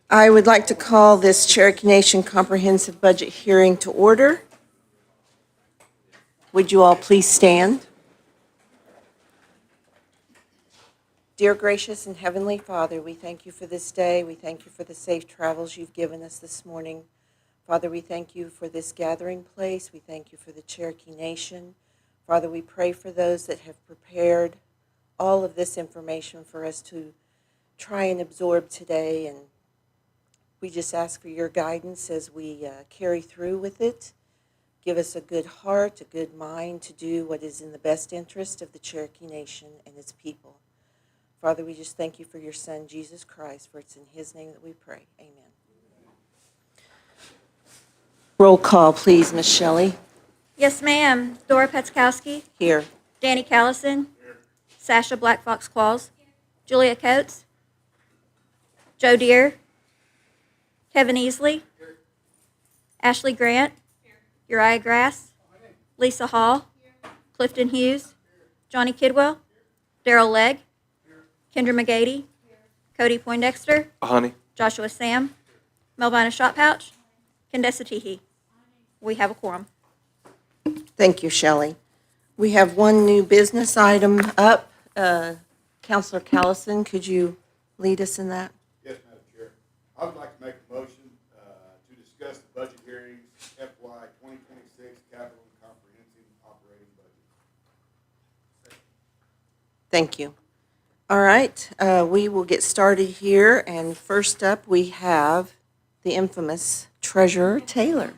I would like to call this Cherokee Nation Comprehensive Budget hearing to order. Would you all please stand? Dear gracious and heavenly Father, we thank you for this day. We thank you for the safe travels you've given us this morning. Father, we thank you for this gathering place. We thank you for the Cherokee Nation. Father, we pray for those that have prepared all of this information for us to try and absorb today, and we just ask for your guidance as we carry through with it. Give us a good heart, a good mind to do what is in the best interest of the Cherokee Nation and its people. Father, we just thank you for your Son, Jesus Christ, for it's in his name that we pray. Amen. Roll call, please, Ms. Shelley. Yes, ma'am. Dora Petzkowski. Here. Danny Callison. Here. Sasha Black Fox Qualls. Here. Julia Coates. Joe Deere. Kevin Easley. Here. Ashley Grant. Here. Uriah Grass. Here. Lisa Hall. Here. Clifton Hughes. Here. Johnny Kidwell. Here. Darrell Legg. Here. Kendra McGady. Here. Cody Poindexter. Honey. Joshua Sam. Here. Melvina Shotpouch. Kendessa Teehee. We have a quorum. Thank you, Shelley. We have one new business item up. Councilor Callison, could you lead us in that? Yes, Madam Chair. I would like to make a motion to discuss the budget hearings FY 2026 capital and comprehensive operating budget. Thank you. All right, we will get started here, and first up we have the infamous Treasurer Taylor.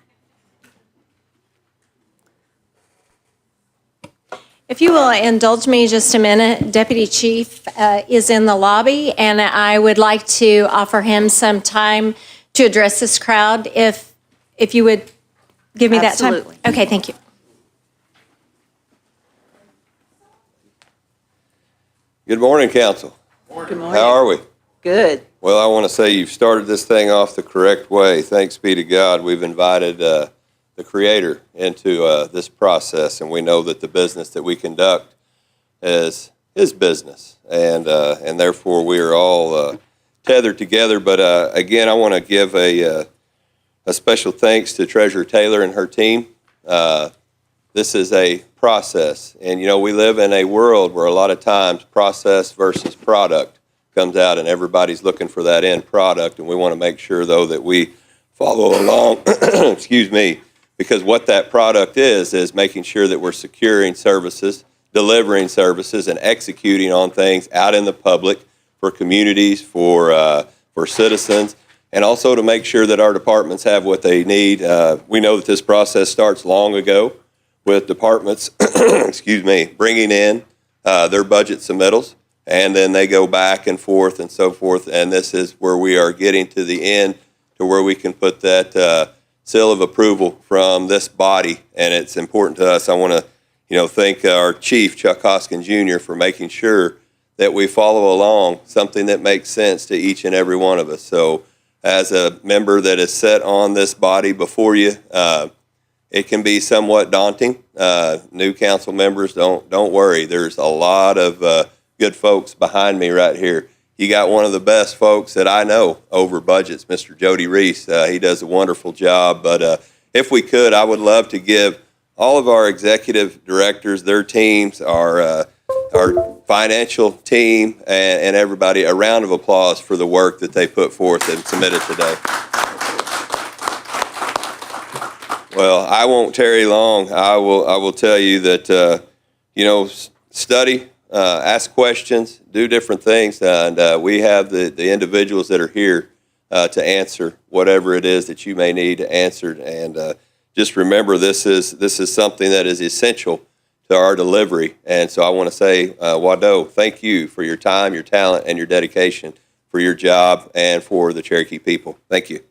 If you will indulge me just a minute, Deputy Chief is in the lobby, and I would like to offer him some time to address this crowd, if you would give me that time. Absolutely. Okay, thank you. Good morning, Council. Good morning. How are we? Good. Well, I want to say you've started this thing off the correct way. Thanks be to God. We've invited the Creator into this process, and we know that the business that we conduct is His business, and therefore we are all tethered together. But again, I want to give a special thanks to Treasurer Taylor and her team. This is a process, and we live in a world where a lot of times process versus product comes out, and everybody's looking for that end product, and we want to make sure, though, that we follow along, excuse me, because what that product is making sure that we're securing services, delivering services, and executing on things out in the public for communities, for citizens, and also to make sure that our departments have what they need. We know that this process starts long ago with departments, excuse me, bringing in their budget submittals, and then they go back and forth and so forth, and this is where we are getting to the end to where we can put that seal of approval from this body, and it's important to us. I want to, thank our chief, Chuck Hoskin Jr., for making sure that we follow along something that makes sense to each and every one of us. So as a member that is set on this body before you, it can be somewhat daunting. New council members, don't worry. There's a lot of good folks behind me right here. You got one of the best folks that I know over budgets, Mr. Jody Reese. He does a wonderful job. But if we could, I would love to give all of our executive directors, their teams, our financial team, and everybody a round of applause for the work that they put forth and submitted today. Well, I won't tarry long. I will tell you that study. Ask questions, do different things, and we have the individuals that are here to answer whatever it is that you may need answered. And just remember, this is something that is essential to our delivery. And so I want to say, Wado, thank you for your time, your talent, and your dedication for your job and for the Cherokee people. Thank you.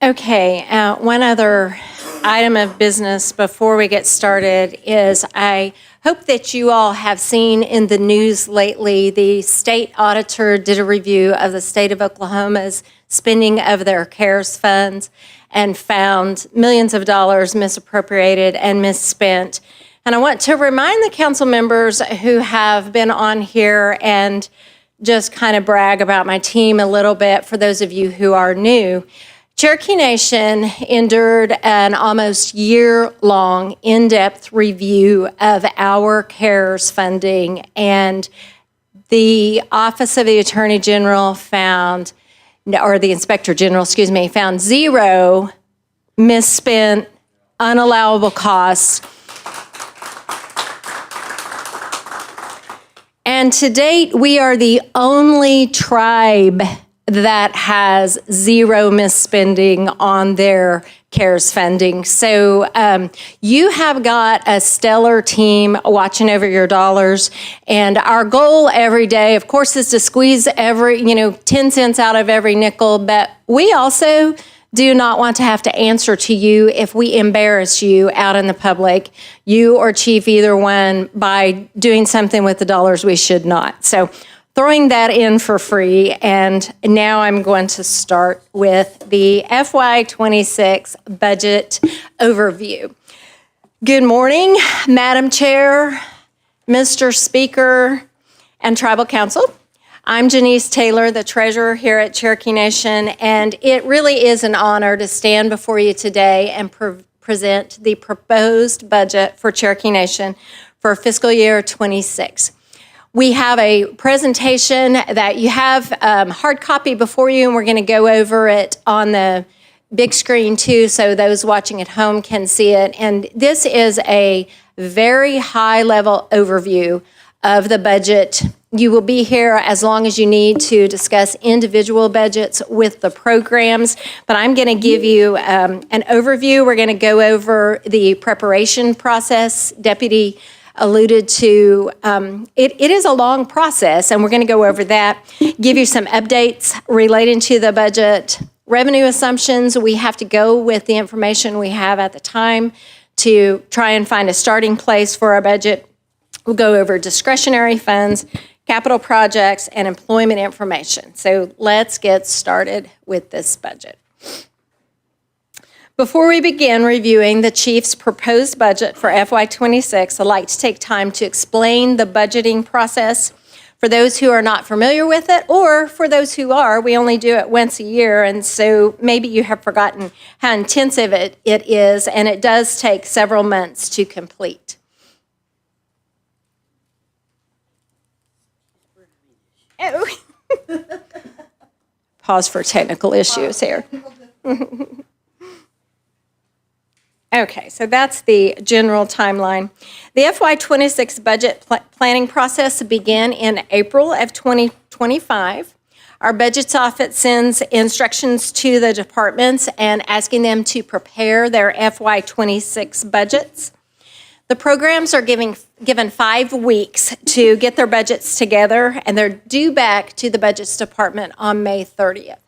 Okay, one other item of business before we get started is I hope that you all have seen in the news lately, the state auditor did a review of the state of Oklahoma's spending of their CARES funds and found millions of dollars misappropriated and misspent. And I want to remind the council members who have been on here and just kind of brag about my team a little bit, for those of you who are new. Cherokee Nation endured an almost year-long, in-depth review of our CARES funding, and the Office of the Attorney General found, or the Inspector General, found zero misspent, unallowable costs. And to date, we are the only tribe that has zero misspending on their CARES funding. So you have got a stellar team watching over your dollars. And our goal every day, of course, is to squeeze 10 cents out of every nickel. But we also do not want to have to answer to you if we embarrass you out in the public, you or Chief, either one, by doing something with the dollars we should not. So throwing that in for free. And now I'm going to start with the FY26 budget overview. Good morning, Madam Chair, Mr. Speaker, and Tribal Council. I'm Janice Taylor, the treasurer here at Cherokee Nation, and it really is an honor to stand before you today and present the proposed budget for Cherokee Nation for fiscal year 26. We have a presentation that you have hard copy before you, and we're going to go over it on the big screen too, so those watching at home can see it. And this is a very high-level overview of the budget. You will be here as long as you need to discuss individual budgets with the programs, but I'm going to give you an overview. We're going to go over the preparation process. Deputy alluded to, it is a long process, and we're going to go over that, give you some updates relating to the budget. Revenue assumptions, we have to go with the information we have at the time to try and find a starting place for our budget. We'll go over discretionary funds, capital projects, and employment information. So let's get started with this budget. Before we begin reviewing the Chief's proposed budget for FY26, I'd like to take time to explain the budgeting process for those who are not familiar with it, or for those who are. We only do it once a year, and so maybe you have forgotten how intensive it is, and it does take several months to complete. Oh. Pause for technical issues here. Okay, so that's the general timeline. The FY26 budget planning process began in April of 2025. Our budget's office sends instructions to the departments and asking them to prepare their FY26 budgets. The programs are given 5 weeks to get their budgets together, and they're due back to the budgets department on May 30th.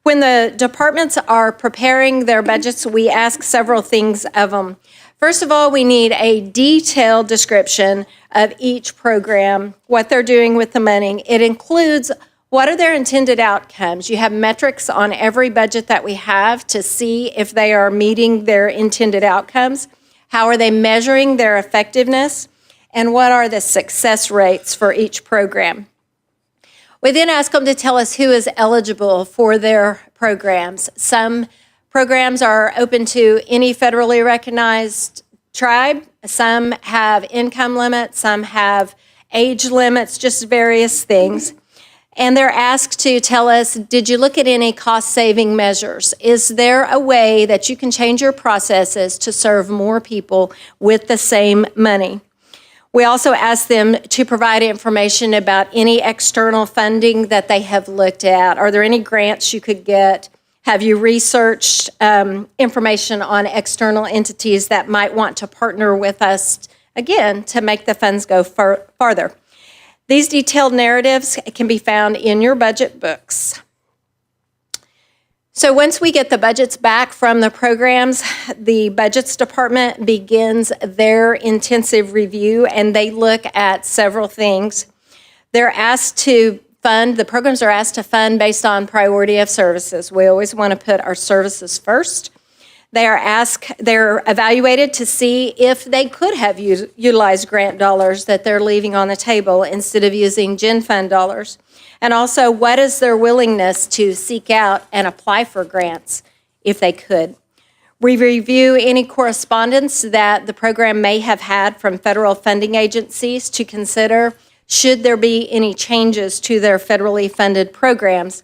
When the departments are preparing their budgets, we ask several things of them. First of all, we need a detailed description of each program, what they're doing with the money. It includes what are their intended outcomes. You have metrics on every budget that we have to see if they are meeting their intended outcomes. How are they measuring their effectiveness? And what are the success rates for each program? We then ask them to tell us who is eligible for their programs. Some programs are open to any federally recognized tribe. Some have income limits. Some have age limits, just various things. And they're asked to tell us, did you look at any cost-saving measures? Is there a way that you can change your processes to serve more people with the same money? We also ask them to provide information about any external funding that they have looked at. Are there any grants you could get? Have you researched information on external entities that might want to partner with us, again, to make the funds go farther? These detailed narratives can be found in your budget books. So once we get the budgets back from the programs, the budgets department begins their intensive review, and they look at several things. They're asked to fund, the programs are asked to fund based on priority of services. We always want to put our services first. They're evaluated to see if they could have utilized grant dollars that they're leaving on the table instead of using Gen Fund dollars. And also, what is their willingness to seek out and apply for grants if they could? We review any correspondence that the program may have had from federal funding agencies to consider should there be any changes to their federally funded programs.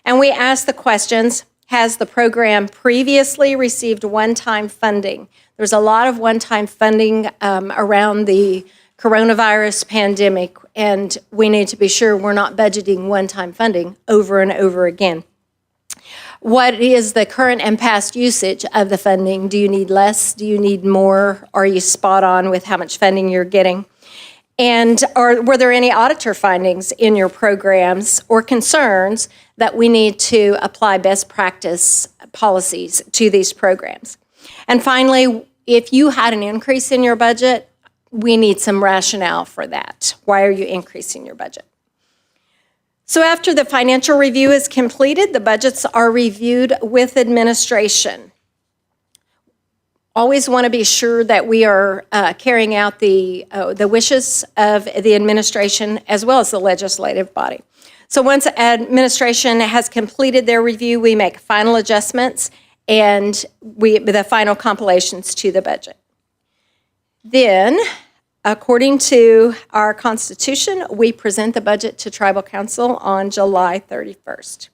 And we ask the questions, has the program previously received one-time funding? There's a lot of one-time funding around the coronavirus pandemic, and we need to be sure we're not budgeting one-time funding over and over again. What is the current and past usage of the funding? Do you need less? Do you need more? Are you spot on with how much funding you're getting? And were there any auditor findings in your programs or concerns that we need to apply best practice policies to these programs? And finally, if you had an increase in your budget, we need some rationale for that. Why are you increasing your budget? So after the financial review is completed, the budgets are reviewed with administration. Always want to be sure that we are carrying out the wishes of the administration as well as the legislative body. So once administration has completed their review, we make final adjustments and the final compilations to the budget. Then, according to our Constitution, we present the budget to Tribal Council on July 31st.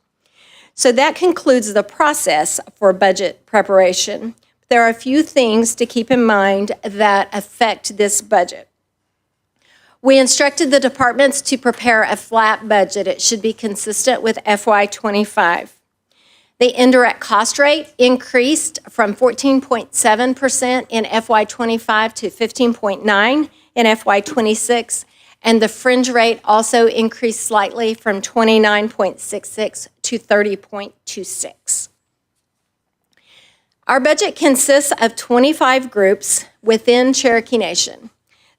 So that concludes the process for budget preparation. There are a few things to keep in mind that affect this budget. We instructed the departments to prepare a flat budget. It should be consistent with FY25. The indirect cost rate increased from 14.7% in FY25 to 15.9% in FY26, and the fringe rate also increased slightly from 29.66 to 30.26. Our budget consists of 25 groups within Cherokee Nation.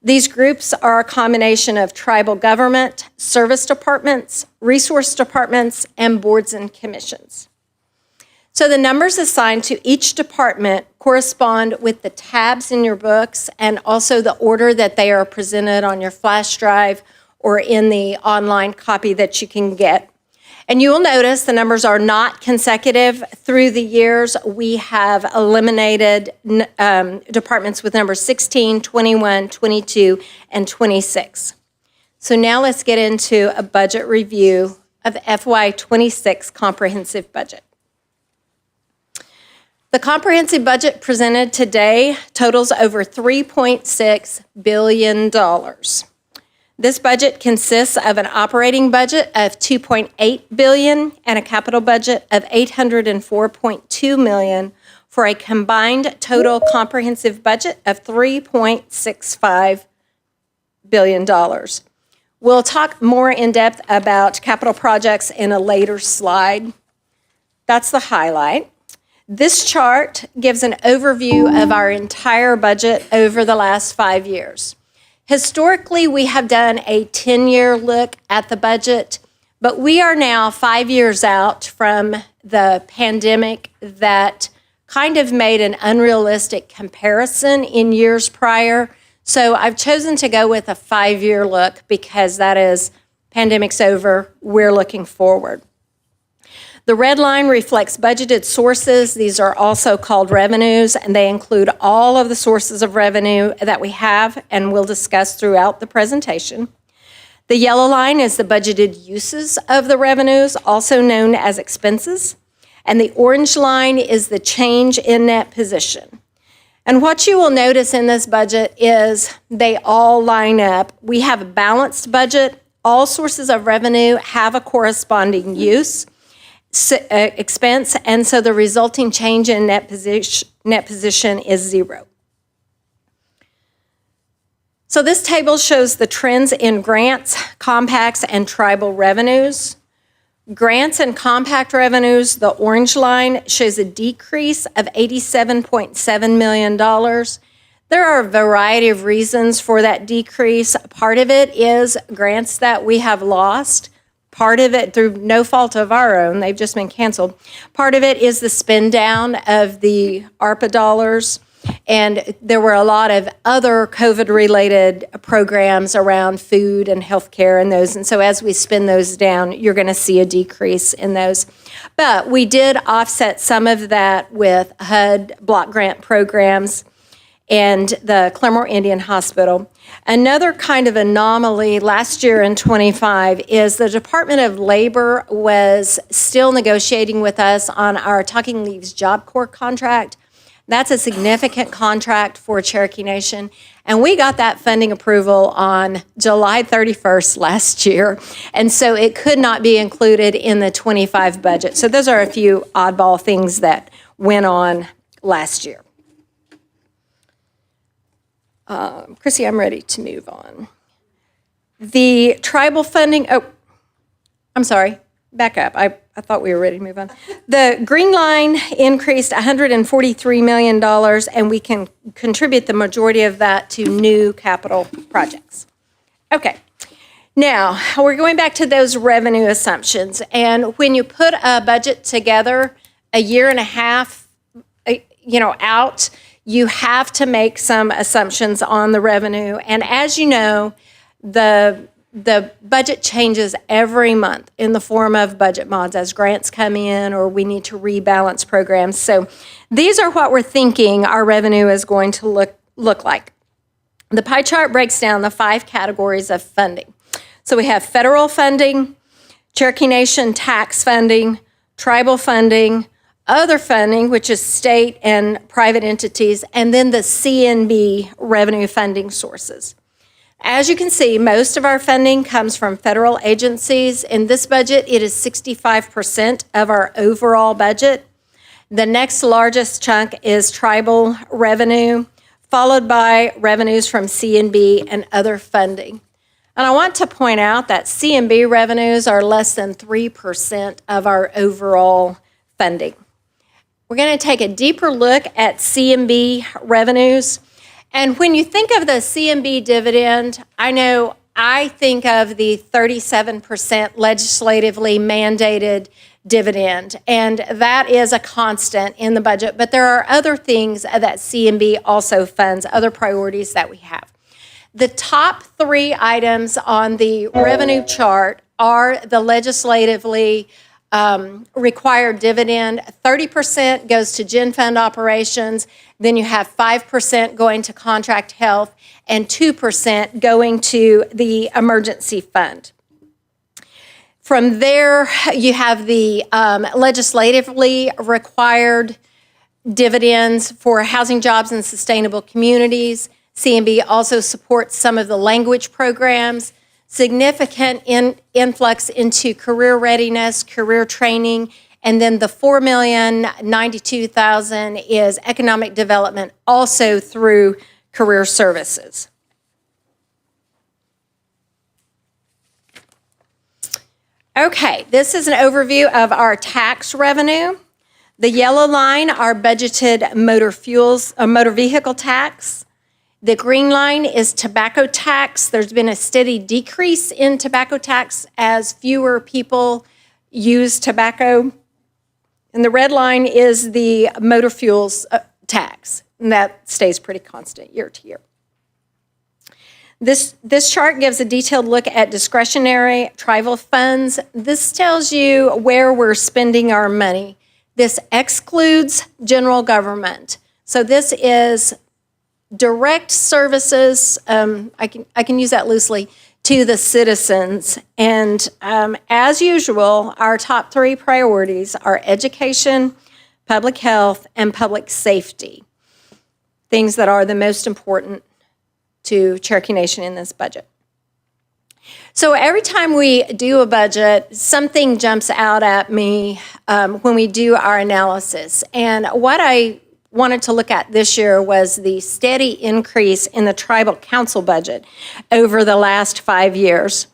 These groups are a combination of tribal government, service departments, resource departments, and boards and commissions. So the numbers assigned to each department correspond with the tabs in your books and also the order that they are presented on your flash drive or in the online copy that you can get. And you will notice the numbers are not consecutive through the years. We have eliminated departments with numbers 16, 21, 22, and 26. So now let's get into a budget review of the FY26 comprehensive budget. The comprehensive budget presented today totals over $3.6 billion. This budget consists of an operating budget of $2.8 billion and a capital budget of $804.2 million for a combined total comprehensive budget of $3.65 billion. We'll talk more in depth about capital projects in a later slide. That's the highlight. This chart gives an overview of our entire budget over the last 5 years. Historically, we have done a 10-year look at the budget, but we are now 5 years out from the pandemic that kind of made an unrealistic comparison in years prior. So I've chosen to go with a 5-year look because that is, pandemic's over, we're looking forward. The red line reflects budgeted sources. These are also called revenues, and they include all of the sources of revenue that we have and we'll discuss throughout the presentation. The yellow line is the budgeted uses of the revenues, also known as expenses, and the orange line is the change in net position. And what you will notice in this budget is they all line up. We have a balanced budget. All sources of revenue have a corresponding use. Expense, and so the resulting change in net position is 0. So this table shows the trends in grants, compacts, and tribal revenues. Grants and compact revenues, the orange line, shows a decrease of $87.7 million. There are a variety of reasons for that decrease. Part of it is grants that we have lost. Part of it, through no fault of our own, they've just been canceled. Part of it is the spend down of the ARPA dollars. And there were a lot of other COVID-related programs around food and healthcare and those. And so as we spend those down, you're going to see a decrease in those. But we did offset some of that with HUD block grant programs and the Claremore Indian Hospital. Another kind of anomaly last year in '25 is the Department of Labor was still negotiating with us on our Talking Leaves Job Corps contract. That's a significant contract for Cherokee Nation, and we got that funding approval on July 31st last year, and so it could not be included in the '25 budget. So those are a few oddball things that went on last year. Chrissy, I'm ready to move on. The tribal funding, I'm sorry, back up. I thought we were ready to move on. The green line increased $143 million, and we can contribute the majority of that to new capital projects. Okay, now we're going back to those revenue assumptions. And when you put a budget together a year and a half, out, you have to make some assumptions on the revenue. And as you know, the budget changes every month in the form of budget mods as grants come in or we need to rebalance programs. So these are what we're thinking our revenue is going to look like. The pie chart breaks down the 5 categories of funding. So we have federal funding, Cherokee Nation tax funding, tribal funding, other funding, which is state and private entities, and then the CNB revenue funding sources. As you can see, most of our funding comes from federal agencies. In this budget, it is 65% of our overall budget. The next largest chunk is tribal revenue, followed by revenues from CNB and other funding. And I want to point out that CNB revenues are less than 3% of our overall funding. We're going to take a deeper look at CNB revenues. And when you think of the CNB dividend, I think of the 37% legislatively mandated dividend, and that is a constant in the budget. But there are other things that CNB also funds, other priorities that we have. The top 3 items on the revenue chart are the legislatively required dividend. 30% goes to Gen Fund operations. Then you have 5% going to contract health and 2% going to the emergency fund. From there, you have the legislatively required dividends for housing, jobs, and sustainable communities. CNB also supports some of the language programs, significant influx into career readiness, career training, and then the $4,092,000 is economic development, also through career services. Okay, this is an overview of our tax revenue. The yellow line, our budgeted motor vehicle tax. The green line is tobacco tax. There's been a steady decrease in tobacco tax as fewer people use tobacco. And the red line is the motor fuels tax, and that stays pretty constant year to year. This chart gives a detailed look at discretionary tribal funds. This tells you where we're spending our money. This excludes general government. So this is direct services, I can use that loosely, to the citizens. And as usual, our top 3 priorities are education, public health, and public safety, things that are the most important to Cherokee Nation in this budget. So every time we do a budget, something jumps out at me when we do our analysis. And what I wanted to look at this year was the steady increase in the tribal council budget over the last 5 years.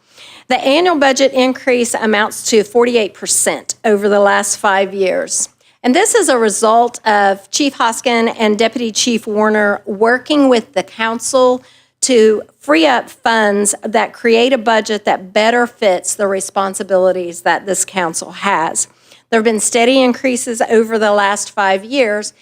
The annual budget increase amounts to 48% over the last 5 years. And this is a result of Chief Hoskin and Deputy Chief Warner working with the council to free up funds that create a budget that better fits the responsibilities that this council has. There have been steady increases over the last 5 years,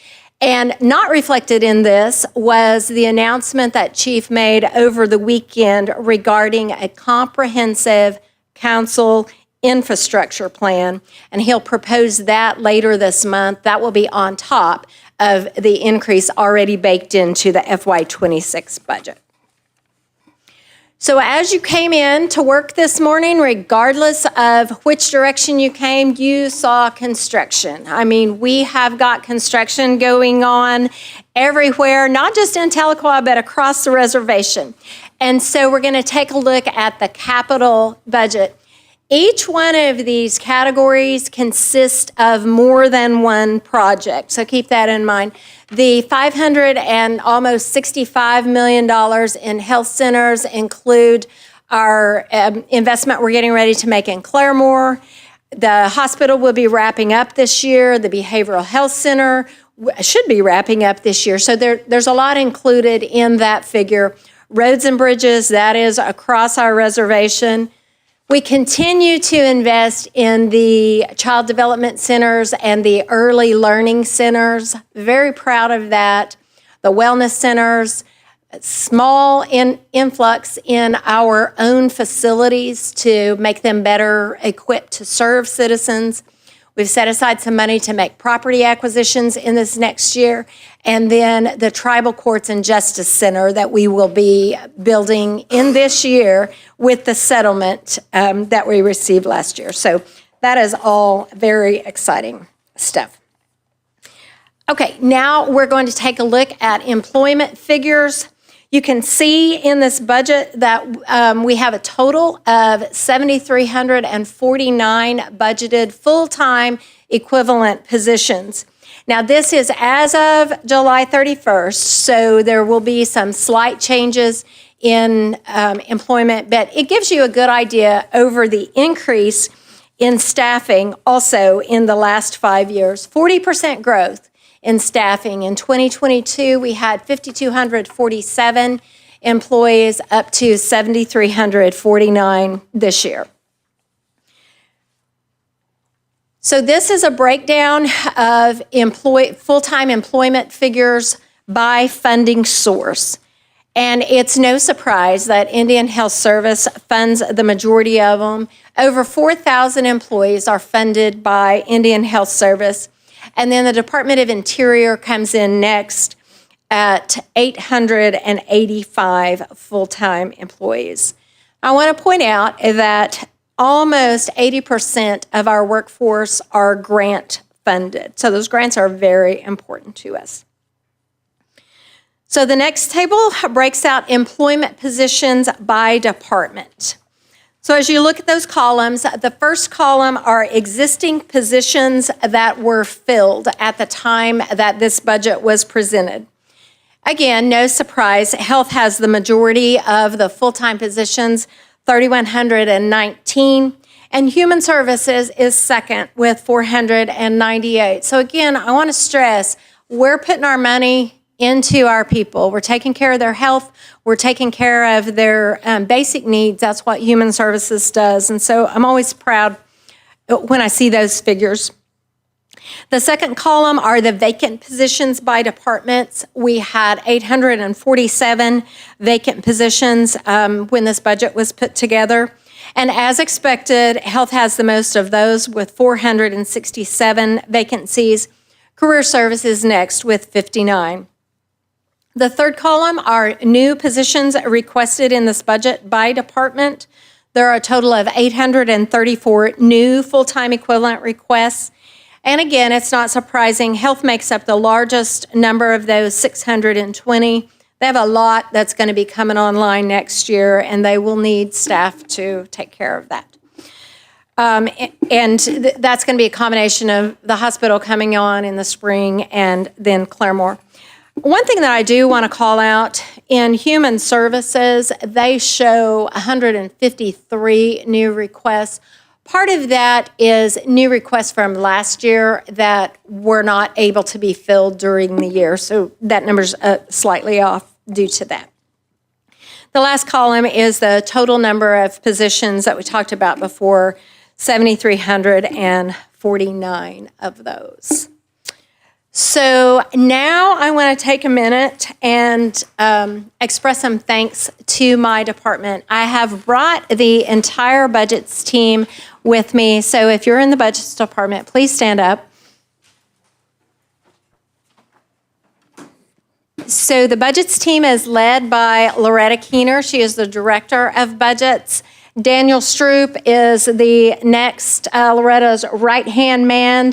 and not reflected in this was the announcement that Chief made over the weekend regarding a comprehensive council infrastructure plan, and he'll propose that later this month. That will be on top of the increase already baked into the FY26 budget. So as you came in to work this morning, regardless of which direction you came, you saw construction. I mean, we have got construction going on everywhere, not just in Tahlequah, but across the reservation. And so we're going to take a look at the capital budget. Each one of these categories consists of more than one project, so keep that in mind. The $500 and almost $65 million in health centers include our investment we're getting ready to make in Claremore. The hospital will be wrapping up this year. The behavioral health center should be wrapping up this year. So there's a lot included in that figure. Roads and bridges, that is across our reservation. We continue to invest in the child development centers and the early learning centers. Very proud of that. The wellness centers, small influx in our own facilities to make them better equipped to serve citizens. We've set aside some money to make property acquisitions in this next year. And then the Tribal Courts and Justice Center that we will be building in this year with the settlement that we received last year. So that is all very exciting stuff. Okay, now we're going to take a look at employment figures. You can see in this budget that we have a total of 7,349 budgeted full-time equivalent positions. Now, this is as of July 31st, so there will be some slight changes in employment, but it gives you a good idea over the increase in staffing also in the last 5 years. 40% growth in staffing. In 2022, we had 5,247 employees up to 7,349 this year. So this is a breakdown of full-time employment figures by funding source. And it's no surprise that Indian Health Service funds the majority of them. Over 4,000 employees are funded by Indian Health Service. And then the Department of Interior comes in next at 885 full-time employees. I want to point out that almost 80% of our workforce are grant funded. So those grants are very important to us. So the next table breaks out employment positions by department. So as you look at those columns, the first column are existing positions that were filled at the time that this budget was presented. Again, no surprise, health has the majority of the full-time positions, 3,119, and human services is second with 498. So again, I want to stress, we're putting our money into our people. We're taking care of their health. We're taking care of their basic needs. That's what human services does. And so I'm always proud when I see those figures. The second column are the vacant positions by departments. We had 847 vacant positions when this budget was put together. And as expected, health has the most of those with 467 vacancies. Career services next with 59. The third column are new positions requested in this budget by department. There are a total of 834 new full-time equivalent requests. And again, it's not surprising, health makes up the largest number of those, 620. They have a lot that's going to be coming online next year, and they will need staff to take care of that. That's going to be a combination of the hospital coming on in the spring and then Claremore. One thing that I do want to call out, in human services, they show 153 new requests. Part of that is new requests from last year that were not able to be filled during the year, so that number's slightly off due to that. The last column is the total number of positions that we talked about before, 7,349 of those. So now I want to take a minute and express some thanks to my department. I have brought the entire budgets team with me. So if you're in the budgets department, please stand up. So the budgets team is led by Loretta Keener. She is the director of budgets. Daniel Stroop is the next Loretta's right-hand man.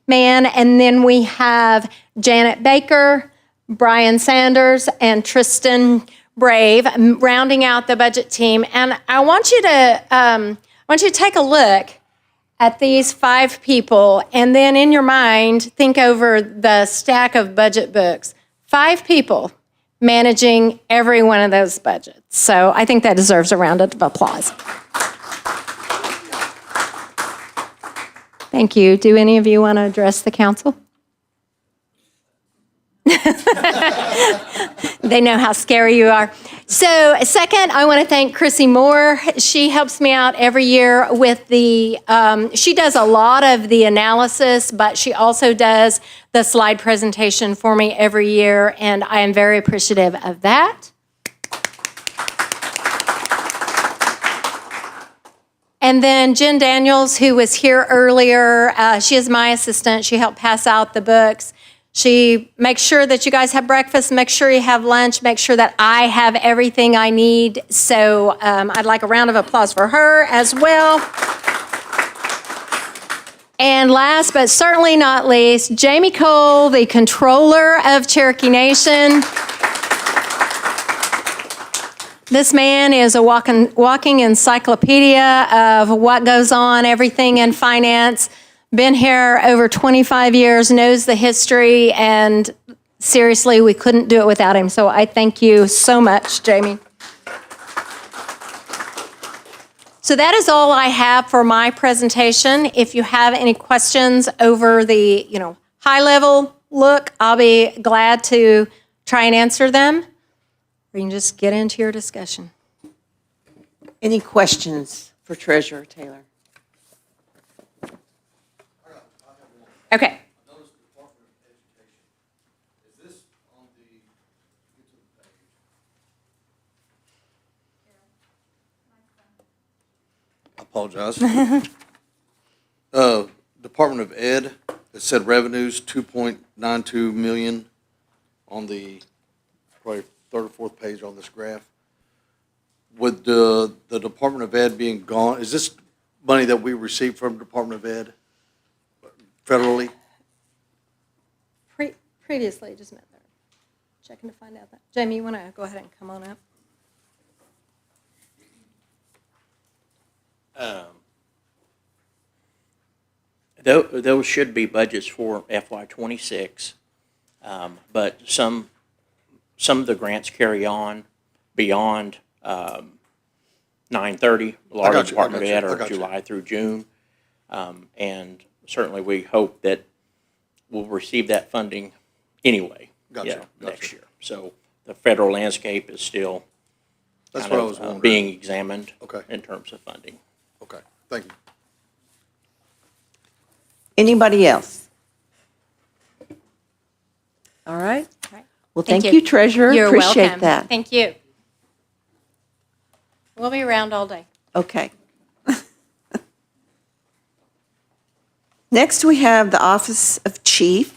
And then we have Janet Baker, Brian Sanders, and Tristan Brave rounding out the budget team. And I want you to take a look at these 5 people, and then in your mind, think over the stack of budget books. 5 people managing every one of those budgets. So I think that deserves a round of applause. Thank you. Do any of you want to address the council? They know how scary you are. So second, I want to thank Chrissy Moore. She helps me out every year with she does a lot of the analysis, but she also does the slide presentation for me every year, and I am very appreciative of that. And then Jen Daniels, who was here earlier, she is my assistant. She helped pass out the books. She makes sure that you guys have breakfast, make sure you have lunch, make sure that I have everything I need. So I'd like a round of applause for her as well. And last but certainly not least, Jamie Cole, the controller of Cherokee Nation. This man is a walking encyclopedia of what goes on, everything in finance. Been here over 25 years, knows the history, and seriously, we couldn't do it without him. So I thank you so much, Jamie. So that is all I have for my presentation. If you have any questions over the, high-level look, I'll be glad to try and answer them. Or you can just get into your discussion. Any questions for Treasurer Taylor? Okay. I noticed the Department of Education. Is this on the YouTube page? I apologize. Department of Ed, it said revenues, 2.92 million on the probably third or fourth page on this graph. With the Department of Ed being gone, is this money that we received from Department of Ed federally? Previously, just a minute there. Checking to find out that. Jamie, you want to go ahead and come on up? Those should be budgets for FY26, but some of the grants carry on beyond 9/30. A lot of Department of Ed are July through June, and certainly we hope that we'll receive that funding anyway. Next year. So the federal landscape is still That's what I was wondering. being examined Okay. in terms of funding. Okay, thank you. Anybody else? All right. All right. Well, thank you, Treasurer. You're Appreciate welcome. that. Thank you. We'll be around all day. Okay. Next, we have the Office of Chief.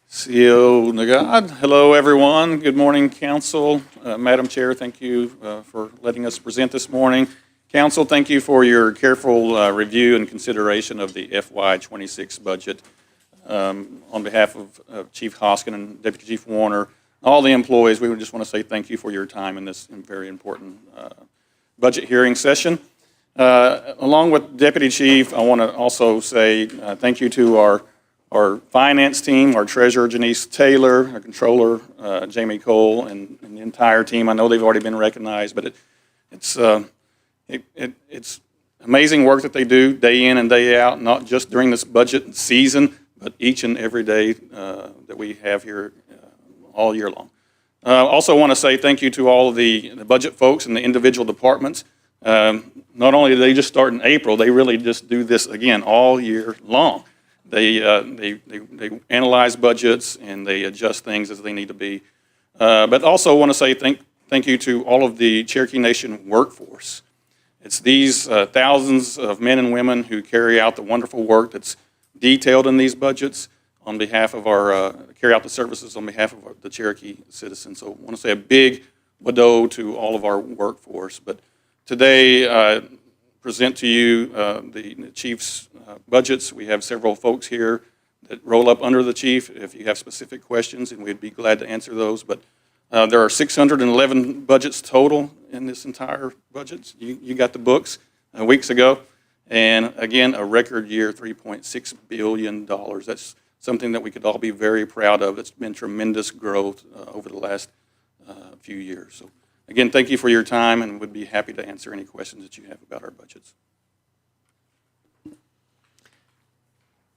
CEO Nagad. Hello, everyone. Good morning, Council. Madam Chair, thank you for letting us present this morning. Council, thank you for your careful review and consideration of the FY26 budget. On behalf of Chief Hoskin and Deputy Chief Warner, all the employees, we would just want to say thank you for your time in this very important budget hearing session. Along with Deputy Chief, I want to also say thank you to our finance team, our treasurer, Janice Taylor, our controller, Jamie Cole, and the entire team. I know they've already been recognized, but it's amazing work that they do day in and day out, not just during this budget season, but each and every day that we have here all year long. Also want to say thank you to all of the budget folks and the individual departments. Not only do they just start in April, they really just do this again all year long. They analyze budgets and they adjust things as they need to be. But also want to say thank you to all of the Cherokee Nation workforce. It's these thousands of men and women who carry out the wonderful work that's detailed in these budgets on behalf of carry out the services on behalf of the Cherokee citizens. So I want to say a big wado to all of our workforce. But today, I present to you the chief's budgets. We have several folks here that roll up under the chief if you have specific questions, and we'd be glad to answer those. But there are 611 budgets total in this entire budget. You got the books weeks ago. And again, a record year, $3.6 billion. That's something that we could all be very proud of. It's been tremendous growth over the last few years. So again, thank you for your time, and we'd be happy to answer any questions that you have about our budgets.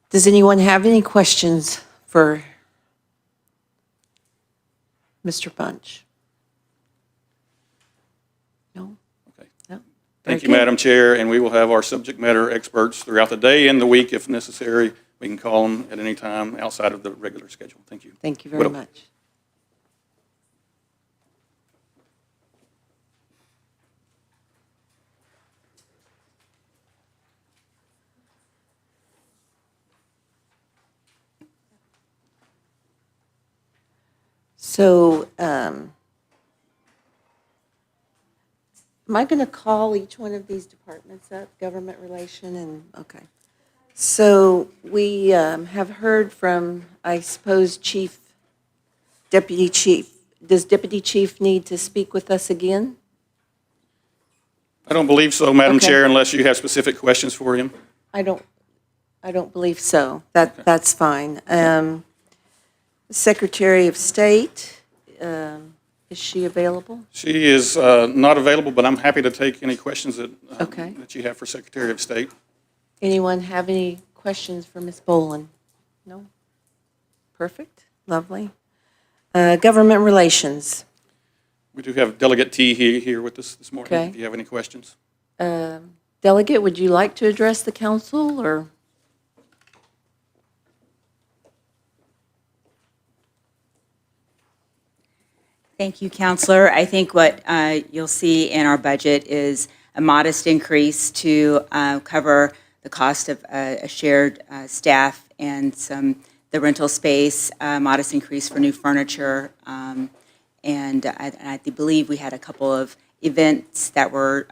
Does anyone have any questions for Mr. Bunch? No? Okay. No? Thank you, Very good. Madam Chair, and we will have our subject matter experts throughout the day and the week if necessary. We can call them at any time outside of the regular schedule. Thank you. Thank you very Widow. much. So, am I going to call each one of these departments up, government relation and, okay. So we have heard from, I suppose, Deputy Chief. Does Deputy Chief need to speak with us again? I don't believe so, Madam Okay. Chair, unless you have specific questions for him. I don't believe so. That's fine. Secretary of State, is she available? She is not available, but I'm happy to take any questions Okay. that you have for Secretary of State. Anyone have any questions for Ms. Boland? No? Perfect, lovely. Government relations. We do have Delegate T here with us this morning, Okay. if you have any questions. Delegate, would you like to address the council, or? Thank you, Counselor. I think what you'll see in our budget is a modest increase to cover the cost of a shared staff and the rental space, modest increase for new furniture. And I believe we had a couple of events that were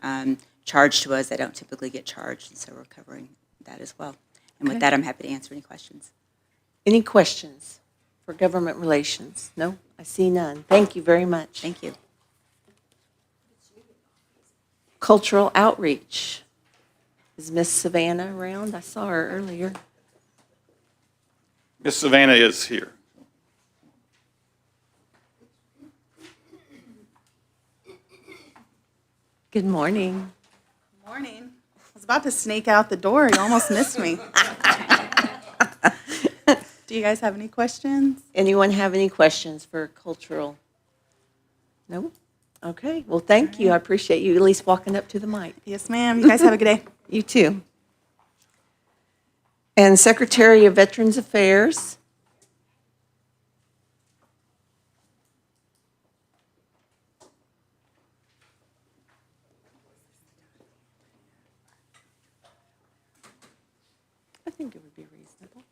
charged to us that don't typically get charged, and so we're covering that as well. And with Okay. that, I'm happy to answer any questions. Any questions for government relations? No? I see none. Thank you very much. Thank you. Cultural outreach. Is Miss Savannah around? I saw her earlier. Ms. Savannah is here. Good morning. Morning. I was about to sneak out the door. You almost missed me. Do you guys have any questions? Anyone have any questions for cultural? No? Okay, well, thank you. I appreciate you at least walking up to the mic. Yes, ma'am. You guys have a good day. You too. And Secretary of Veterans Affairs. I think it would be reasonable.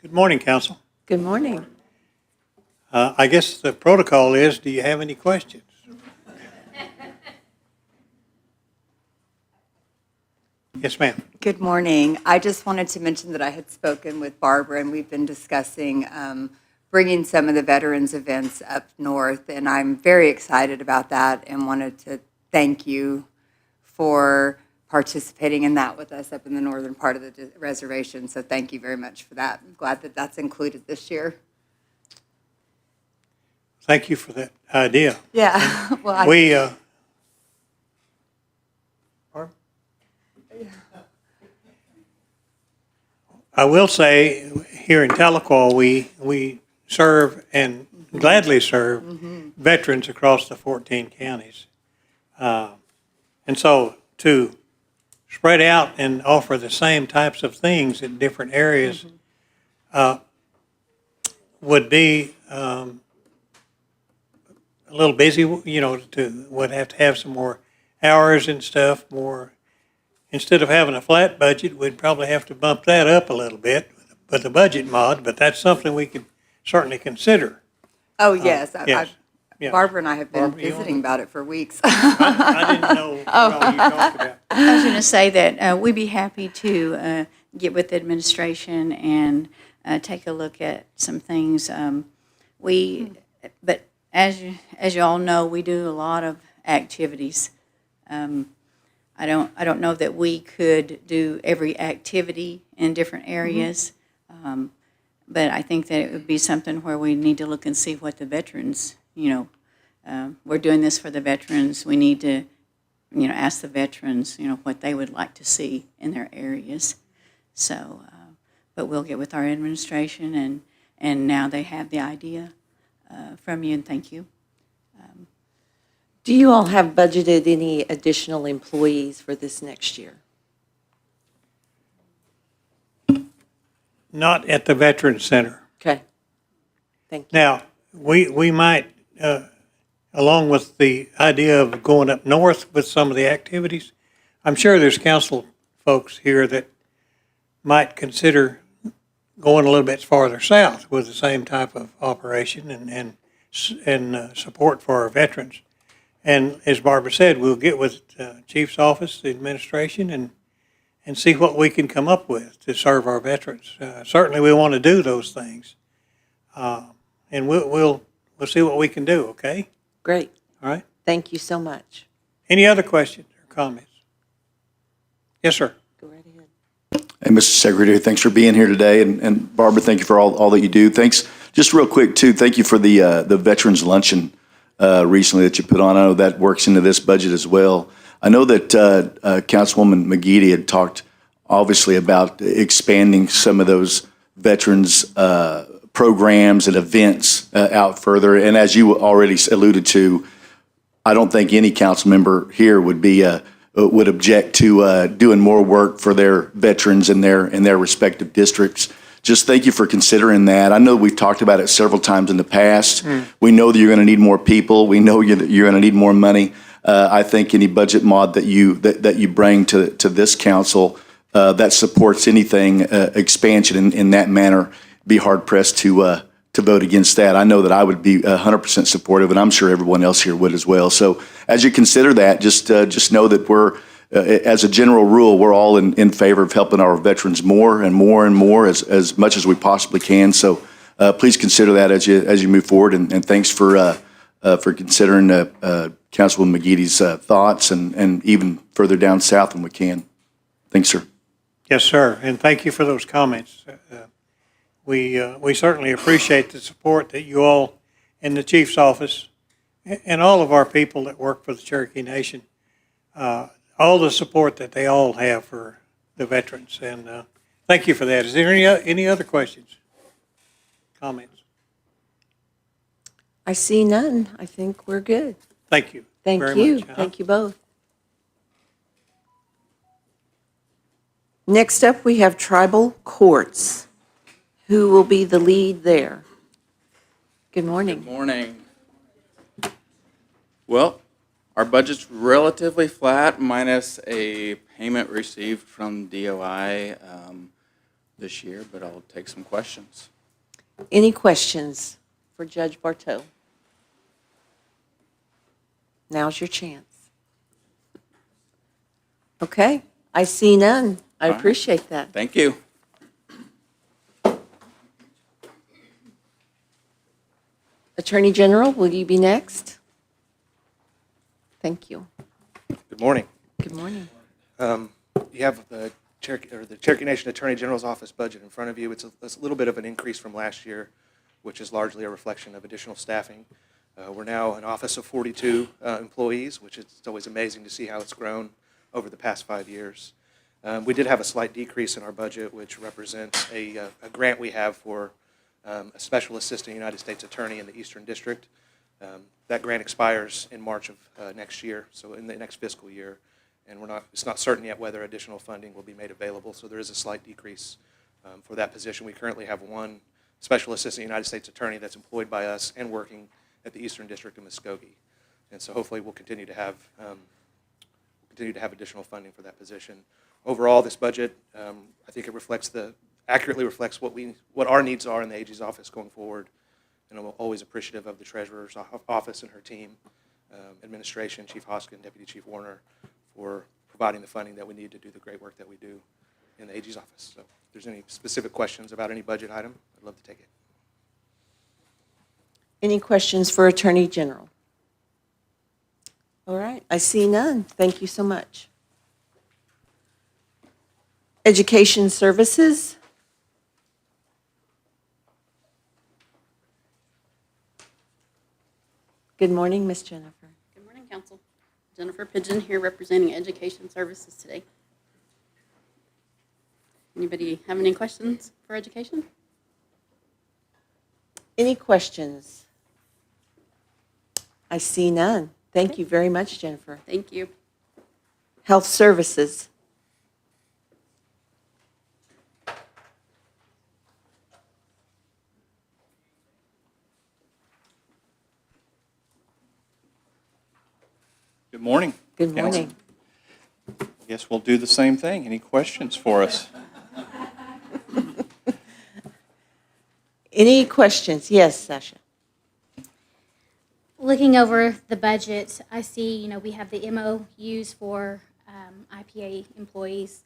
Good morning, Council. Good morning. I guess the protocol is, do you have any questions? Yes, ma'am. Good morning. I just wanted to mention that I had spoken with Barbara, and we've been discussing bringing some of the veterans events up north, and I'm very excited about that and wanted to thank you for participating in that with us up in the northern part of the reservation. So thank you very much for that. I'm glad that that's included this year. Thank you for that idea. Yeah. Well, I will say, here in Tahlequah, we serve and gladly serve veterans across the 14 counties. And so to spread out and offer the same types of things in different areas would be a little busy, would have to have some more hours and stuff, more. Instead of having a flat budget, we'd probably have to bump that up a little bit with the budget mod, but that's something we could certainly consider. Oh, yes. Yes. Yeah. Barbara and I have been Barbara, you visiting about it for weeks. I didn't know what all you talked about. I was going to say that we'd be happy to get with the administration and take a look at some things. But as you all know, we do a lot of activities. I don't know that we could do every activity in different areas, but I think that it would be something where we need to look and see what the veterans, we're doing this for the veterans. We need to, ask the veterans, what they would like to see in their areas. So, but we'll get with our administration, and now they have the idea from you, and thank you. Do you all have budgeted any additional employees for this next year? Not at the Veterans Center. Okay. Thank you. Now, we might, along with the idea of going up north with some of the activities, I'm sure there's council folks here that might consider going a little bit farther south with the same type of operation and support for our veterans. And as Barbara said, we'll get with Chief's office, the administration, and see what we can come up with to serve our veterans. Certainly, we want to do those things, and we'll see what we can do. Okay. Great. All right. Thank you so much. Any other questions or comments? Yes, sir. Go right ahead. Hey, Mr. Secretary, thanks for being here today. And Barbara, thank you for all that you do. Thanks. Just real quick, too, thank you for the Veterans Luncheon recently that you put on. I know that works into this budget as well. I know that Councilwoman McGeady had talked, obviously, about expanding some of those veterans programs and events out further. And as you already alluded to, I don't think any council member here would object to doing more work for their veterans in their respective districts. Just thank you for considering that. I know we've talked about it several times in the past. We know that you're going to need more people. We know you're going to need more money. I think any budget mod that you bring to this council that supports anything expansion in that manner, be hard pressed to vote against that. I know that I would be 100% supportive, and I'm sure everyone else here would as well. So as you consider that, just know that we're, as a general rule, we're all in favor of helping our veterans more and more and more as much as we possibly can. So please consider that as you move forward, and thanks for considering Councilwoman McGeady's thoughts and even further down south when we can. Thanks, sir. Yes, sir, and thank you for those comments. We certainly appreciate the support that you all in the Chief's office and all of our people that work for the Cherokee Nation, all the support that they all have for the veterans. And thank you for that. Is there any other questions, comments? I see none. I think we're good. Thank you. Thank very you. much. Thank you both. Next up, we have tribal courts. Who will be the lead there? Good morning. Good morning. Well, our budget's relatively flat, minus a payment received from DOI this year, but I'll take some questions. Any questions for Judge Bartow? Now's your chance. Okay, I see none. I All right. appreciate that. Thank you. Attorney General, will you be next? Thank you. Good morning. Good morning. You have the Cherokee Nation Attorney General's office budget in front of you. It's a little bit of an increase from last year, which is largely a reflection of additional staffing. We're now an office of 42 employees, which is always amazing to see how it's grown over the past 5 years. We did have a slight decrease in our budget, which represents a grant we have for a special assistant United States attorney in the Eastern District. That grant expires in March of next year, so in the next fiscal year, and it's not certain yet whether additional funding will be made available, so there is a slight decrease for that position. We currently have one special assistant United States attorney that's employed by us and working at the Eastern District of Muskogee, and so hopefully we'll continue to have additional funding for that position. Overall, this budget, I think it accurately reflects what our needs are in the AG's office going forward. And I'm always appreciative of the Treasurer's office and her team, administration, Chief Hoskin, Deputy Chief Warner, for providing the funding that we need to do the great work that we do in the AG's office. So if there's any specific questions about any budget item, I'd love to take it. Any questions for Attorney General? All right, I see none. Thank you so much. Education Services. Good morning, Ms. Jennifer. Good morning, Council. Jennifer Pigeon here representing Education Services today. Anybody have any questions for education? Any questions? I see none. Thank you very much, Jennifer. Thank you. Health Services. Good morning. Good Council. morning. I guess we'll do the same thing. Any questions for us? Any questions? Yes, Sasha. Looking over the budget, I see, we have the MOUs for IPA employees,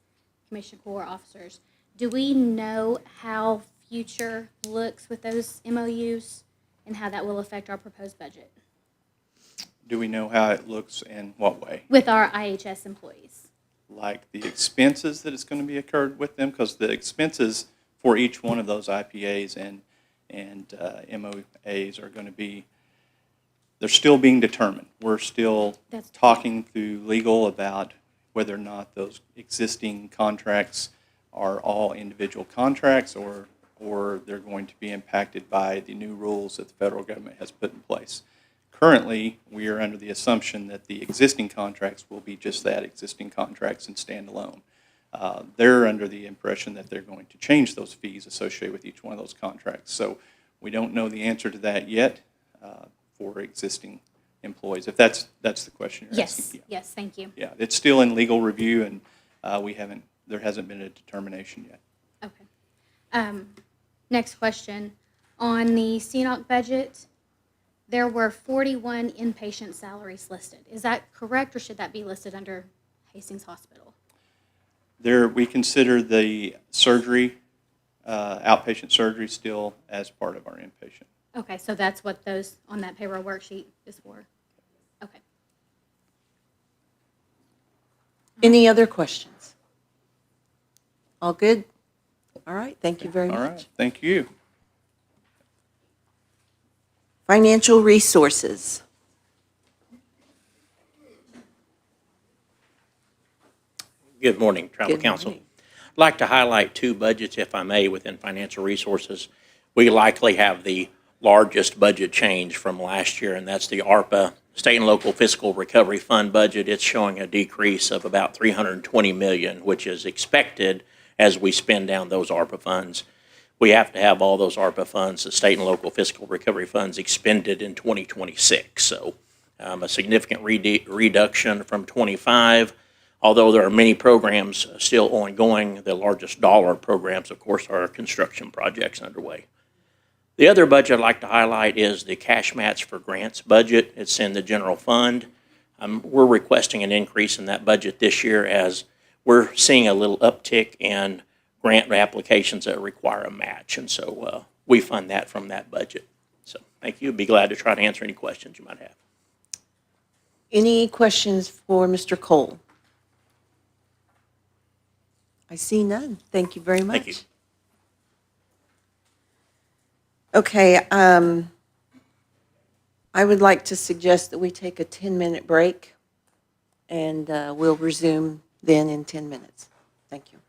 Commissioned Corps officers. Do we know how future looks with those MOUs and how that will affect our proposed budget? Do we know how it looks in what way? With our IHS employees? Like the expenses that is going to be incurred with them? Because the expenses for each one of those IPAs and MOAs are going to be, they're still being determined. We're still talking through legal about whether or not those existing contracts are all individual contracts or they're going to be impacted by the new rules that the federal government has put in place. Currently, we are under the assumption that the existing contracts will be just that, existing contracts and stand alone. They're under the impression that they're going to change those fees associated with each one of those contracts. So we don't know the answer to that yet for existing employees, if that's the question you're asking. Yes, yes, thank you. Yeah, it's still in legal review, and there hasn't been a determination yet. Okay. Next question. On the CNOC budget, there were 41 inpatient salaries listed. Is that correct, or should that be listed under Hastings Hospital? We consider the surgery, outpatient surgery, still as part of our inpatient. Okay, so that's what those on that payroll worksheet is for? Okay. Any other questions? All good? All right, thank you very much. All right, thank you. Financial Resources. Good morning, Tribal Good Council. morning. I'd like to highlight two budgets, if I may, within Financial Resources. We likely have the largest budget change from last year, and that's the ARPA, State and Local Fiscal Recovery Fund budget. It's showing a decrease of about $320 million, which is expected as we spend down those ARPA funds. We have to have all those ARPA funds, the state and local fiscal recovery funds, expended in 2026. So a significant reduction from 25. Although there are many programs still ongoing, the largest dollar programs, of course, are construction projects underway. The other budget I'd like to highlight is the cash match for grants budget. It's in the general fund. We're requesting an increase in that budget this year as we're seeing a little uptick in grant applications that require a match, and so we fund that from that budget. So thank you. Be glad to try to answer any questions you might have. Any questions for Mr. Cole? I see none. Thank you very much. Thank you. Okay, I would like to suggest that we take a 10-minute break, and we'll resume then in 10 minutes. Thank you.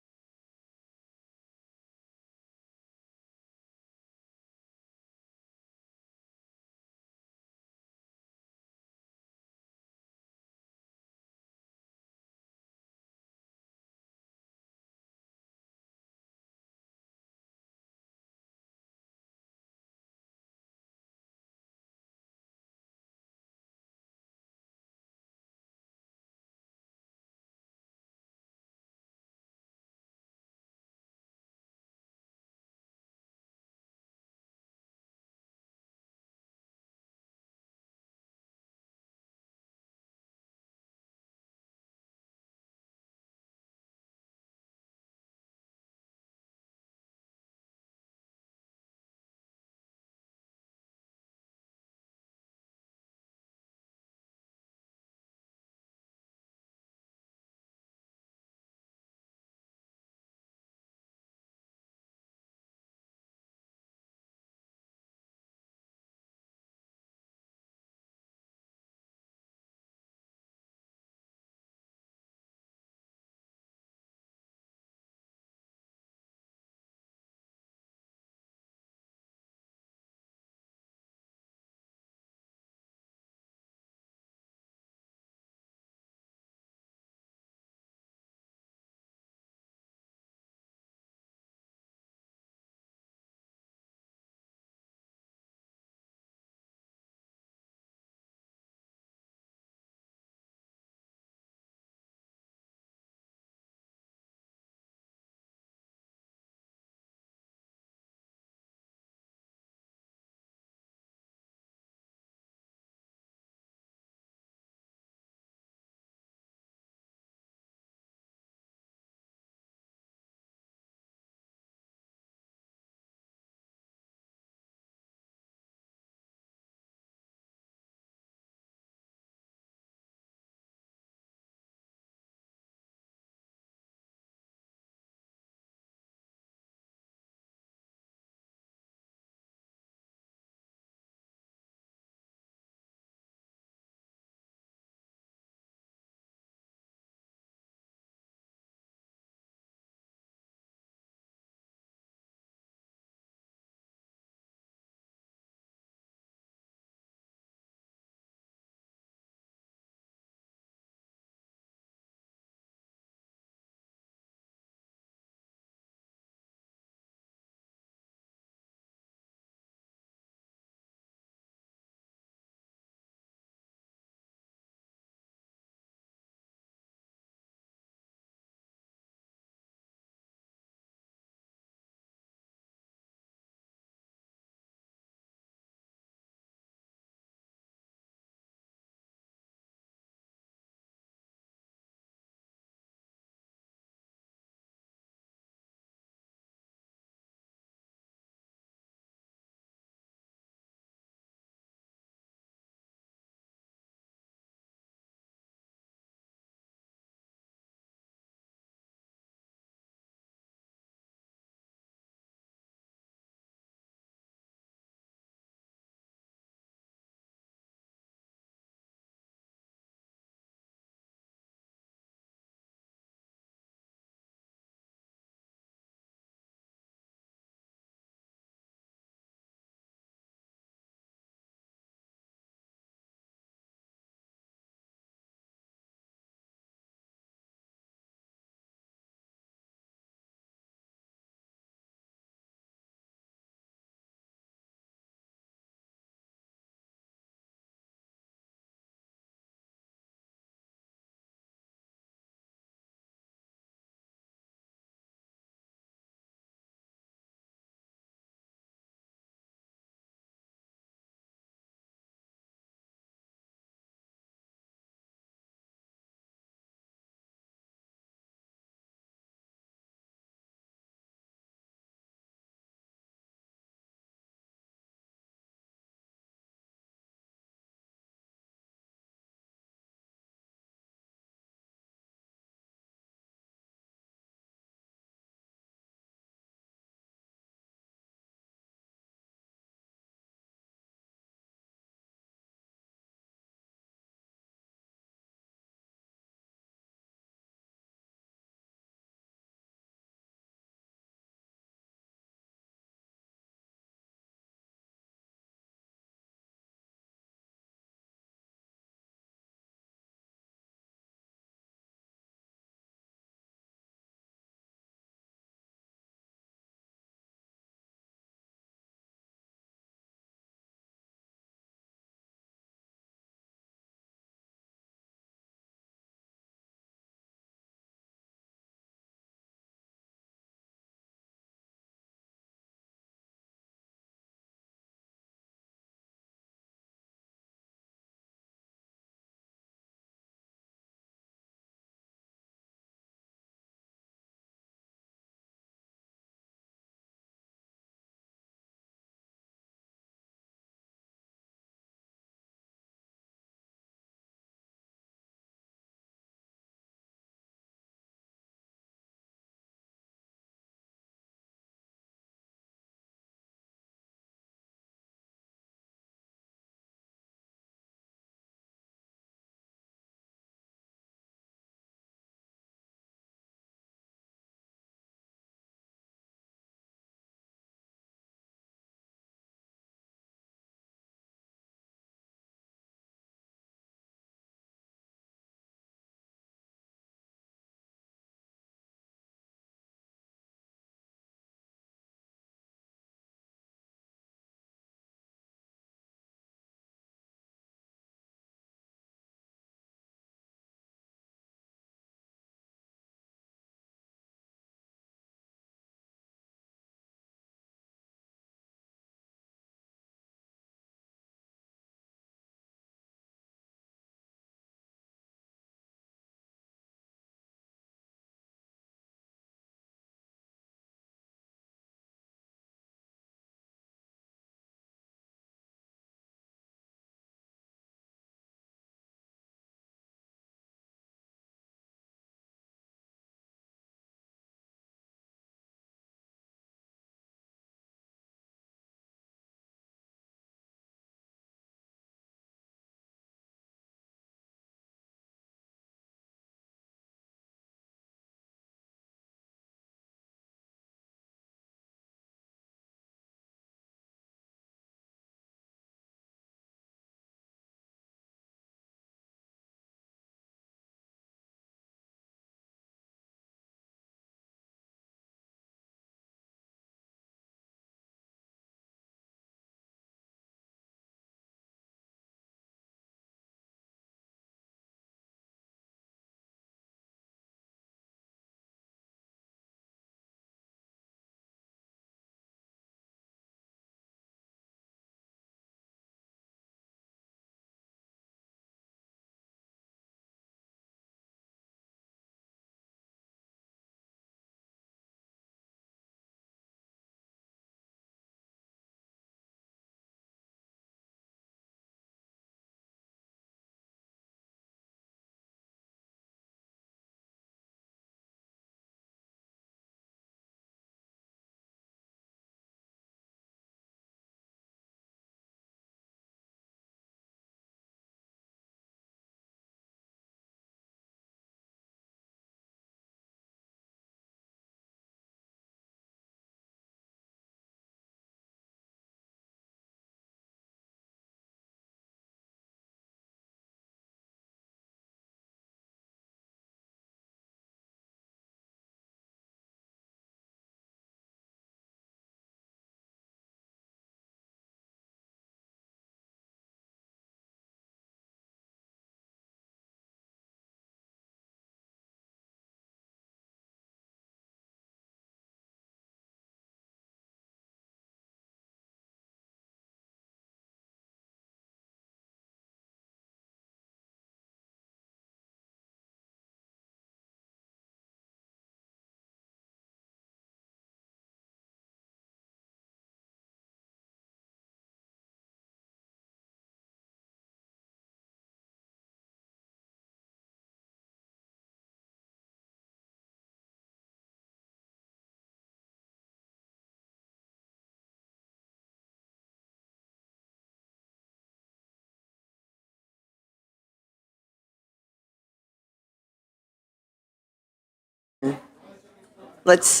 Let's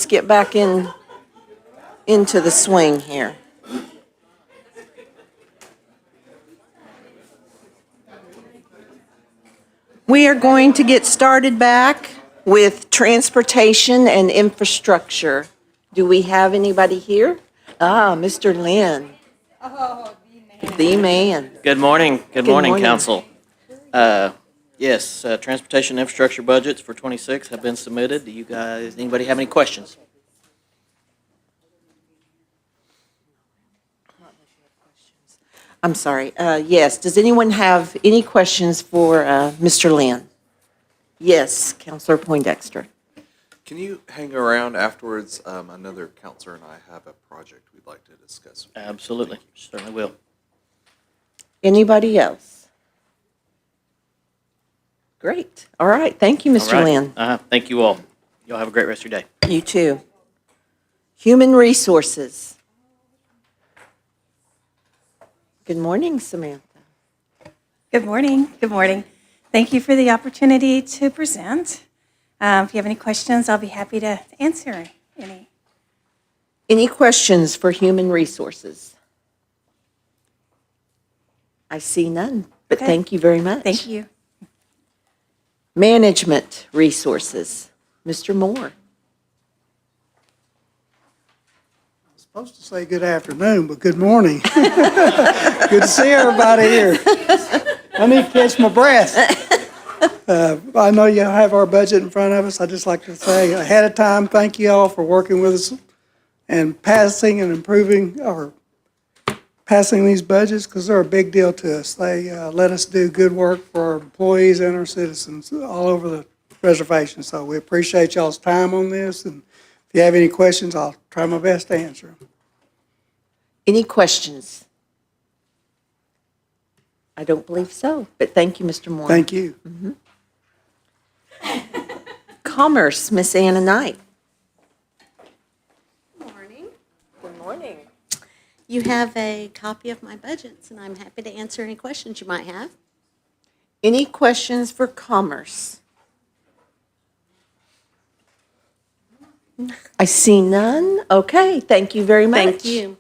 get back into the swing here. We are going to get started back with transportation and infrastructure. Do we have anybody here? Mr. Lynn. The man. Good morning. Good morning, morning. council. Yes, transportation infrastructure budgets for '26 have been submitted. Do you guys, anybody have any questions? I'm sorry. Yes, does anyone have any questions for Mr. Lynn? Yes, Councilor Poindexter. Can you hang around afterwards? Another counselor and I have a project we'd like to discuss. Absolutely, certainly will. Anybody else? Great. All right. Thank you, Mr. All right. Lynn. Thank you all. Y'all have a great rest of your day. You too. Human resources. Good morning, Samantha. Good morning. Good morning. Thank you for the opportunity to present. If you have any questions, I'll be happy to answer any. Any questions for human resources? I see none, but Okay. thank you very much. Thank you. Management resources. Mr. Moore. Supposed to say good afternoon, but good morning. Good to see everybody here. I need to catch my breath. I know you have our budget in front of us. I'd just like to say ahead of time, thank you all for working with us and passing and improving or passing these budgets because they're a big deal to us. They let us do good work for our employees and our citizens all over the reservation. So we appreciate y'all's time on this. And if you have any questions, I'll try my best to answer them. Any questions? I don't believe so, but thank you, Mr. Moore. Thank you. Commerce, Miss Anna Knight. Morning. Good morning. You have a copy of my budgets, and I'm happy to answer any questions you might have. Any questions for commerce? I see none. Okay, thank you very much. Thank you.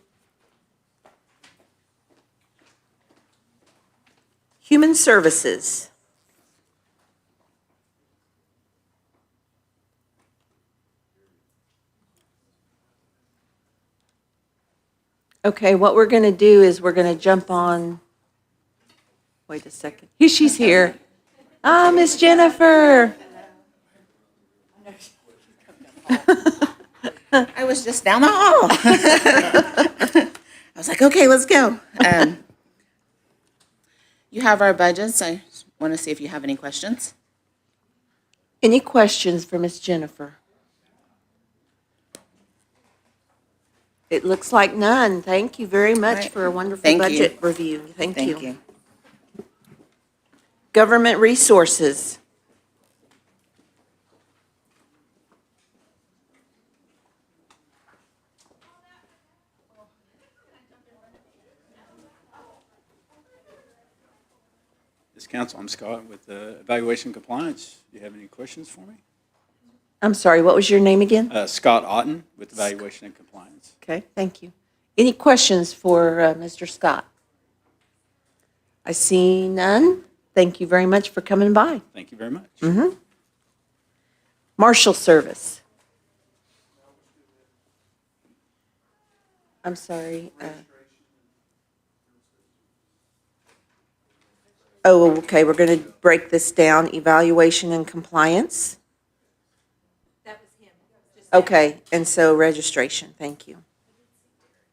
Human services. Okay, what we're going to do is we're going to jump on. Wait a second. Here, she's here. Miss Jennifer. I was just down the hall. I was like, okay, let's go. You have our budgets. I want to see if you have any questions. Any questions for Miss Jennifer? It looks like none. Thank you very much Right. for a wonderful Thank you. budget review. Thank you. Thank you. Government resources. This council, I'm Scott with Evaluation Compliance. Do you have any questions for me? I'm sorry, what was your name again? Scott Otten with Evaluation and Compliance. Okay, thank you. Any questions for Mr. Scott? I see none. Thank you very much for coming by. Thank you very much. Marshal Service. I'm sorry. Oh, okay, we're going to break this down. Evaluation and compliance. Okay, and so registration, thank you.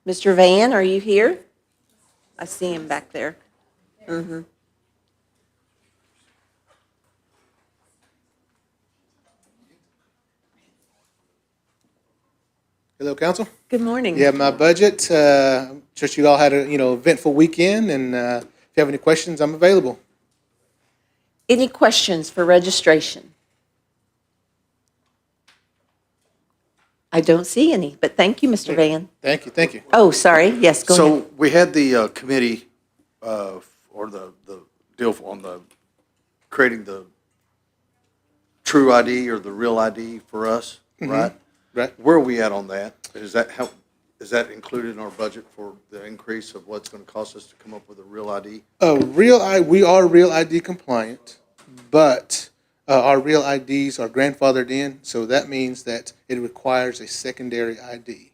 Mr. Van, are you here? I see him back there. Hello, council. Good morning. You have my budget. Just you all had a eventful weekend, and if you have any questions, I'm available. Any questions for registration? I don't see any, but thank you, Mr. Van. Thank you. Thank you. Oh, sorry. Yes, go ahead. So we had the committee, or the deal on the creating the true ID or the real ID for us. right? Right. Where are we at on that? Is that included in our budget for the increase of what's going to cost us to come up with a real ID? We are Real ID compliant, but our Real IDs are grandfathered in, so that means that it requires a secondary ID.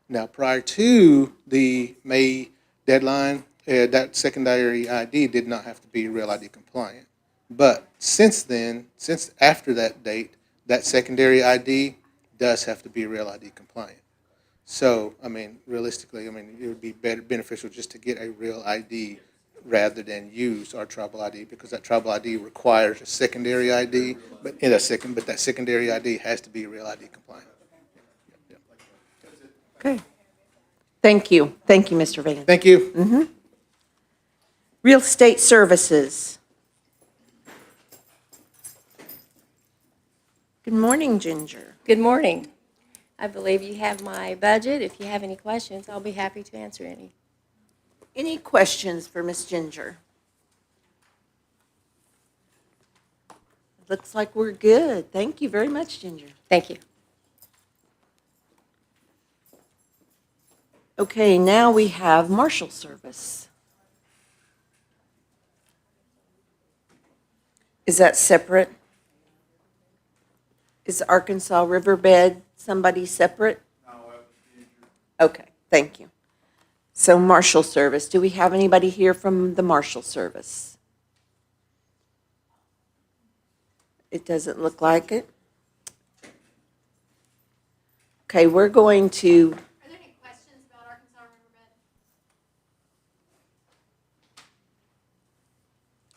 Now, prior to the May deadline, that secondary ID did not have to be Real ID compliant. But since then, since after that date, that secondary ID does have to be Real ID compliant. So, I mean, realistically, I mean, it would be beneficial just to get a Real ID rather than use our tribal ID, because that tribal ID requires a secondary ID, but that secondary ID has to be Real ID compliant. Okay. Thank you. Thank you, Mr. Van. Thank you. Real estate services. Good morning, Ginger. Good morning. I believe you have my budget. If you have any questions, I'll be happy to answer any. Any questions for Miss Ginger? Looks like we're good. Thank you very much, Ginger. Thank you. Okay, now we have Marshal Service. Is that separate? Is Arkansas Riverbed somebody separate? Okay, thank you. So Marshal Service, do we have anybody here from the Marshal Service? It doesn't look like it. Okay, we're going to. Are there any questions about Arkansas Riverbed?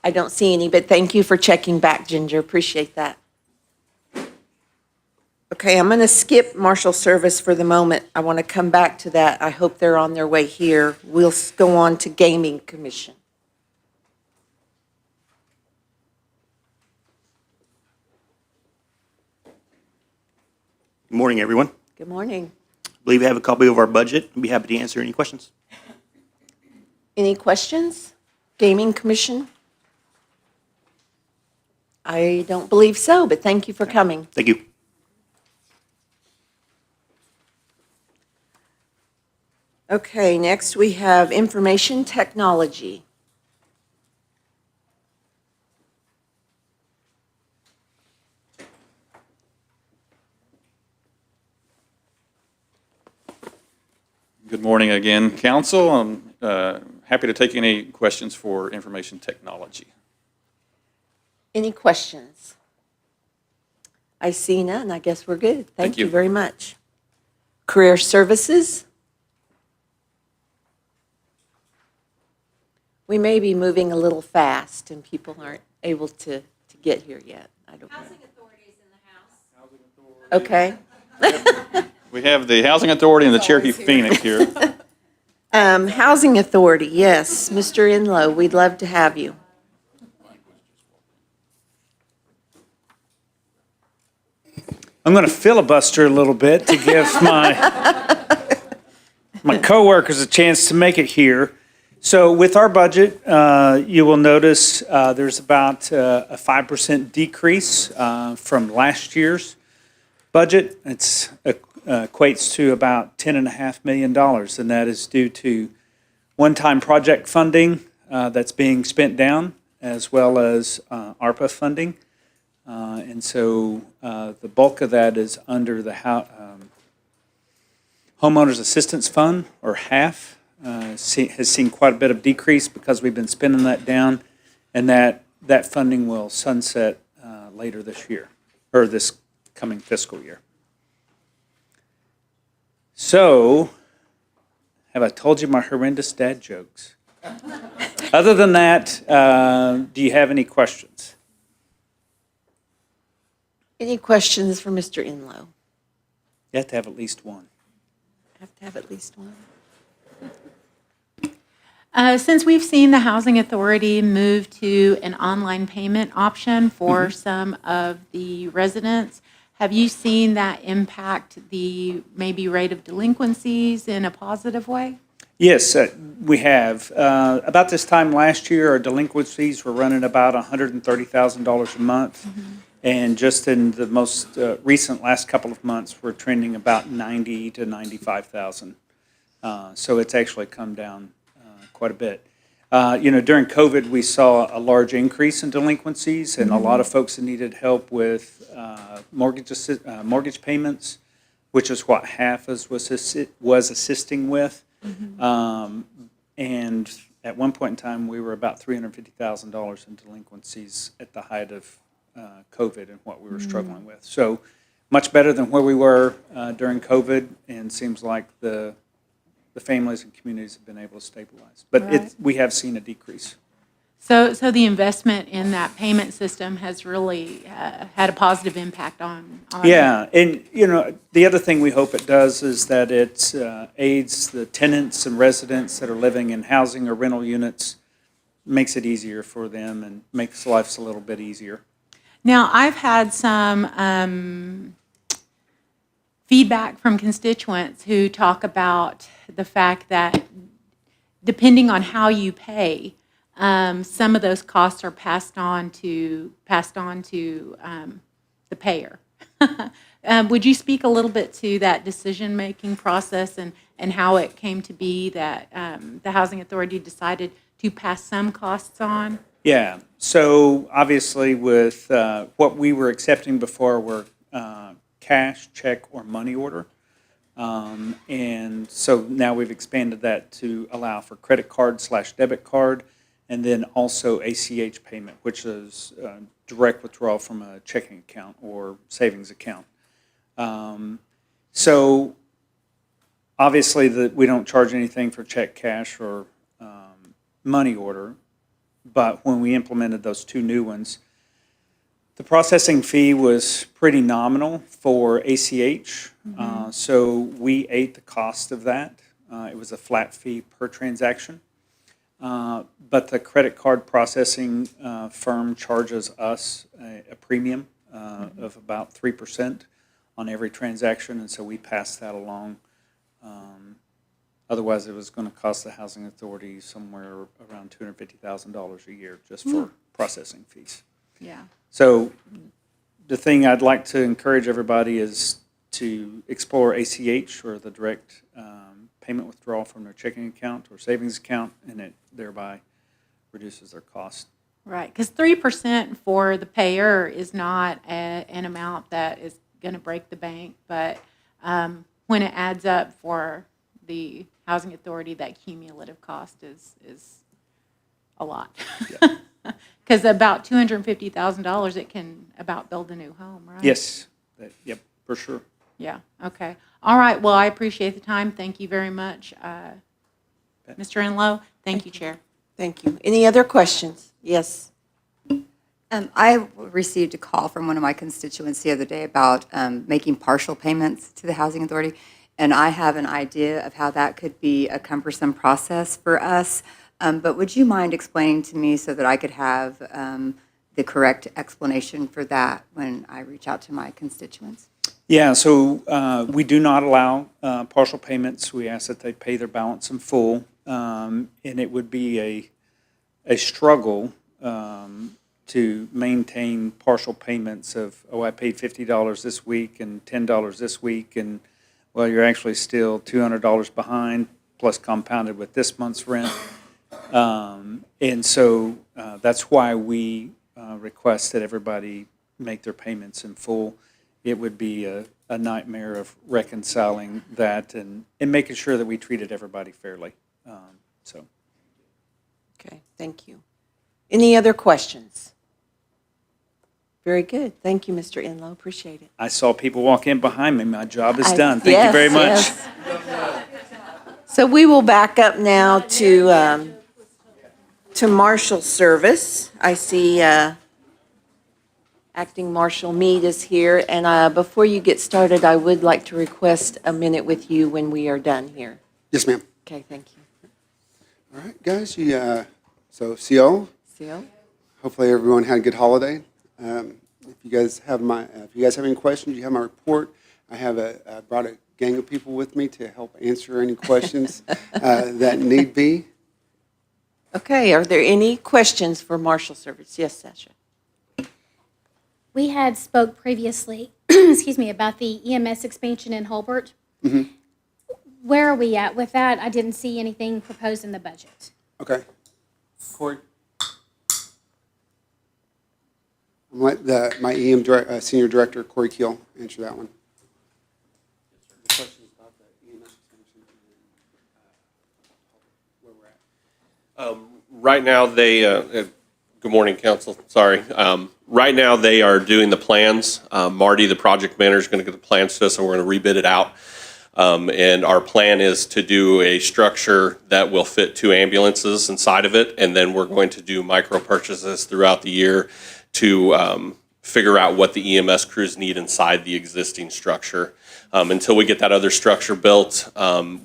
I don't see any, but thank you for checking back, Ginger. Appreciate that. Okay, I'm going to skip Marshal Service for the moment. I want to come back to that. I hope they're on their way here. We'll go on to Gaming Commission. Good morning, everyone. Good morning. I believe you have a copy of our budget. I'd be happy to answer any questions. Any questions? Gaming Commission? I don't believe so, but thank you for coming. Thank you. Okay, next we have Information Technology. Good morning again, Council. I'm happy to take any questions for information technology. Any questions? I see none. I guess we're good. Thank you very much. Career Services. We may be moving a little fast and people aren't able to get here yet. I don't know. Housing Authority is in the house. Okay. We have the Housing Authority and the Cherokee Phoenix here. Housing Authority, yes. Mr. Enlow, we'd love to have you. I'm going to filibuster a little bit to give my coworkers a chance to make it here. So with our budget, you will notice there's about a 5% decrease from last year's budget. It equates to about $10.5 million, and that is due to one-time project funding that's being spent down, as well as ARPA funding. And so the bulk of that is under the Homeowners Assistance Fund, or HAF. Has seen quite a bit of decrease because we've been spending that down, and that funding will sunset later this year, or this coming fiscal year. So, have I told you my horrendous dad jokes? Other than that, do you have any questions? Any questions for Mr. Enlow? You have to have at least one. Have to have at least one. Since we've seen the Housing Authority move to an online payment option for some of the residents, have you seen that impact the maybe rate of delinquencies in a positive way? Yes, we have. About this time last year, our delinquencies were running about $130,000 a month. And just in the most recent last couple of months, we're trending about 90 to 95,000. So it's actually come down quite a bit. During COVID, we saw a large increase in delinquencies, and a lot of folks that needed help with mortgage payments, which is what half was assisting with. And at one point in time, we were about $350,000 in delinquencies at the height of COVID and what we were struggling with. So much better than where we were during COVID, and seems like the families and communities have been able to stabilize. But Right. we have seen a decrease. So the investment in that payment system has really had a positive impact on. Yeah, and the other thing we hope it does is that it aids the tenants and residents that are living in housing or rental units, makes it easier for them and makes life a little bit easier. Now, I've had some feedback from constituents who talk about the fact that depending on how you pay, some of those costs are passed on to the payer. Would you speak a little bit to that decision-making process and how it came to be that the Housing Authority decided to pass some costs on? Yeah, so obviously with what we were accepting before were cash, check, or money order. And so now we've expanded that to allow for credit card / debit card, and then also ACH payment, which is direct withdrawal from a checking account or savings account. So obviously we don't charge anything for check, cash, or money order, but when we implemented those two new ones, the processing fee was pretty nominal for ACH, so we ate the cost of that. It was a flat fee per transaction. But the credit card processing firm charges us a premium of about 3% on every transaction, and so we pass that along. Otherwise, it was going to cost the Housing Authority somewhere around $250,000 a year just for processing fees. Yeah. So the thing I'd like to encourage everybody is to explore ACH, or the direct payment withdrawal from their checking account or savings account, and it thereby reduces their cost. Right, because 3% for the payer is not an amount that is going to break the bank, but when it adds up for the Housing Authority, that cumulative cost is a lot. Because about $250,000, it can about build a new home, right? Yes, yep, for sure. Yeah, okay. All right, well, I appreciate the time. Thank you very much. Mr. Enlow, thank you, Chair. Thank you. Any other questions? Yes. I received a call from one of my constituents the other day about making partial payments to the Housing Authority, and I have an idea of how that could be a cumbersome process for us. But would you mind explaining to me so that I could have the correct explanation for that when I reach out to my constituents? Yeah, so we do not allow partial payments. We ask that they pay their balance in full, and it would be a struggle to maintain partial payments of, I paid $50 this week and $10 this week, and, well, you're actually still $200 behind, plus compounded with this month's rent. And so that's why we request that everybody make their payments in full. It would be a nightmare of reconciling that and making sure that we treated everybody fairly. Okay, thank you. Any other questions? Very good. Thank you, Mr. Enlow. Appreciate it. I saw people walk in behind me. My job is done. Thank you very much. Yes. So we will back up now to Marshal Service. I see Acting Marshal Mead is here, and before you get started, I would like to request a minute with you when we are done here. Yes, ma'am. Okay, thank you. All right, guys. So CO. CO. Hopefully, everyone had a good holiday. If you guys have any questions, you have my report. I brought a gang of people with me to help answer any questions that need be. Okay, are there any questions for Marshal Service? Yes, Sasha. We had spoke previously, excuse me, about the EMS expansion in Holbert. Mhm. Where are we at with that? I didn't see anything proposed in the budget. Okay. Corey? I'm going to let my Senior Director, Corey Keel, answer that one. The question is about the EMS expansion and where we're at. Right now, good morning, council, sorry. Right now, they are doing the plans. Marty, the project manager, is going to get the plans to us, and we're going to rebid it out. And our plan is to do a structure that will fit 2 ambulances inside of it, and then we're going to do micro purchases throughout the year to figure out what the EMS crews need inside the existing structure. Until we get that other structure built,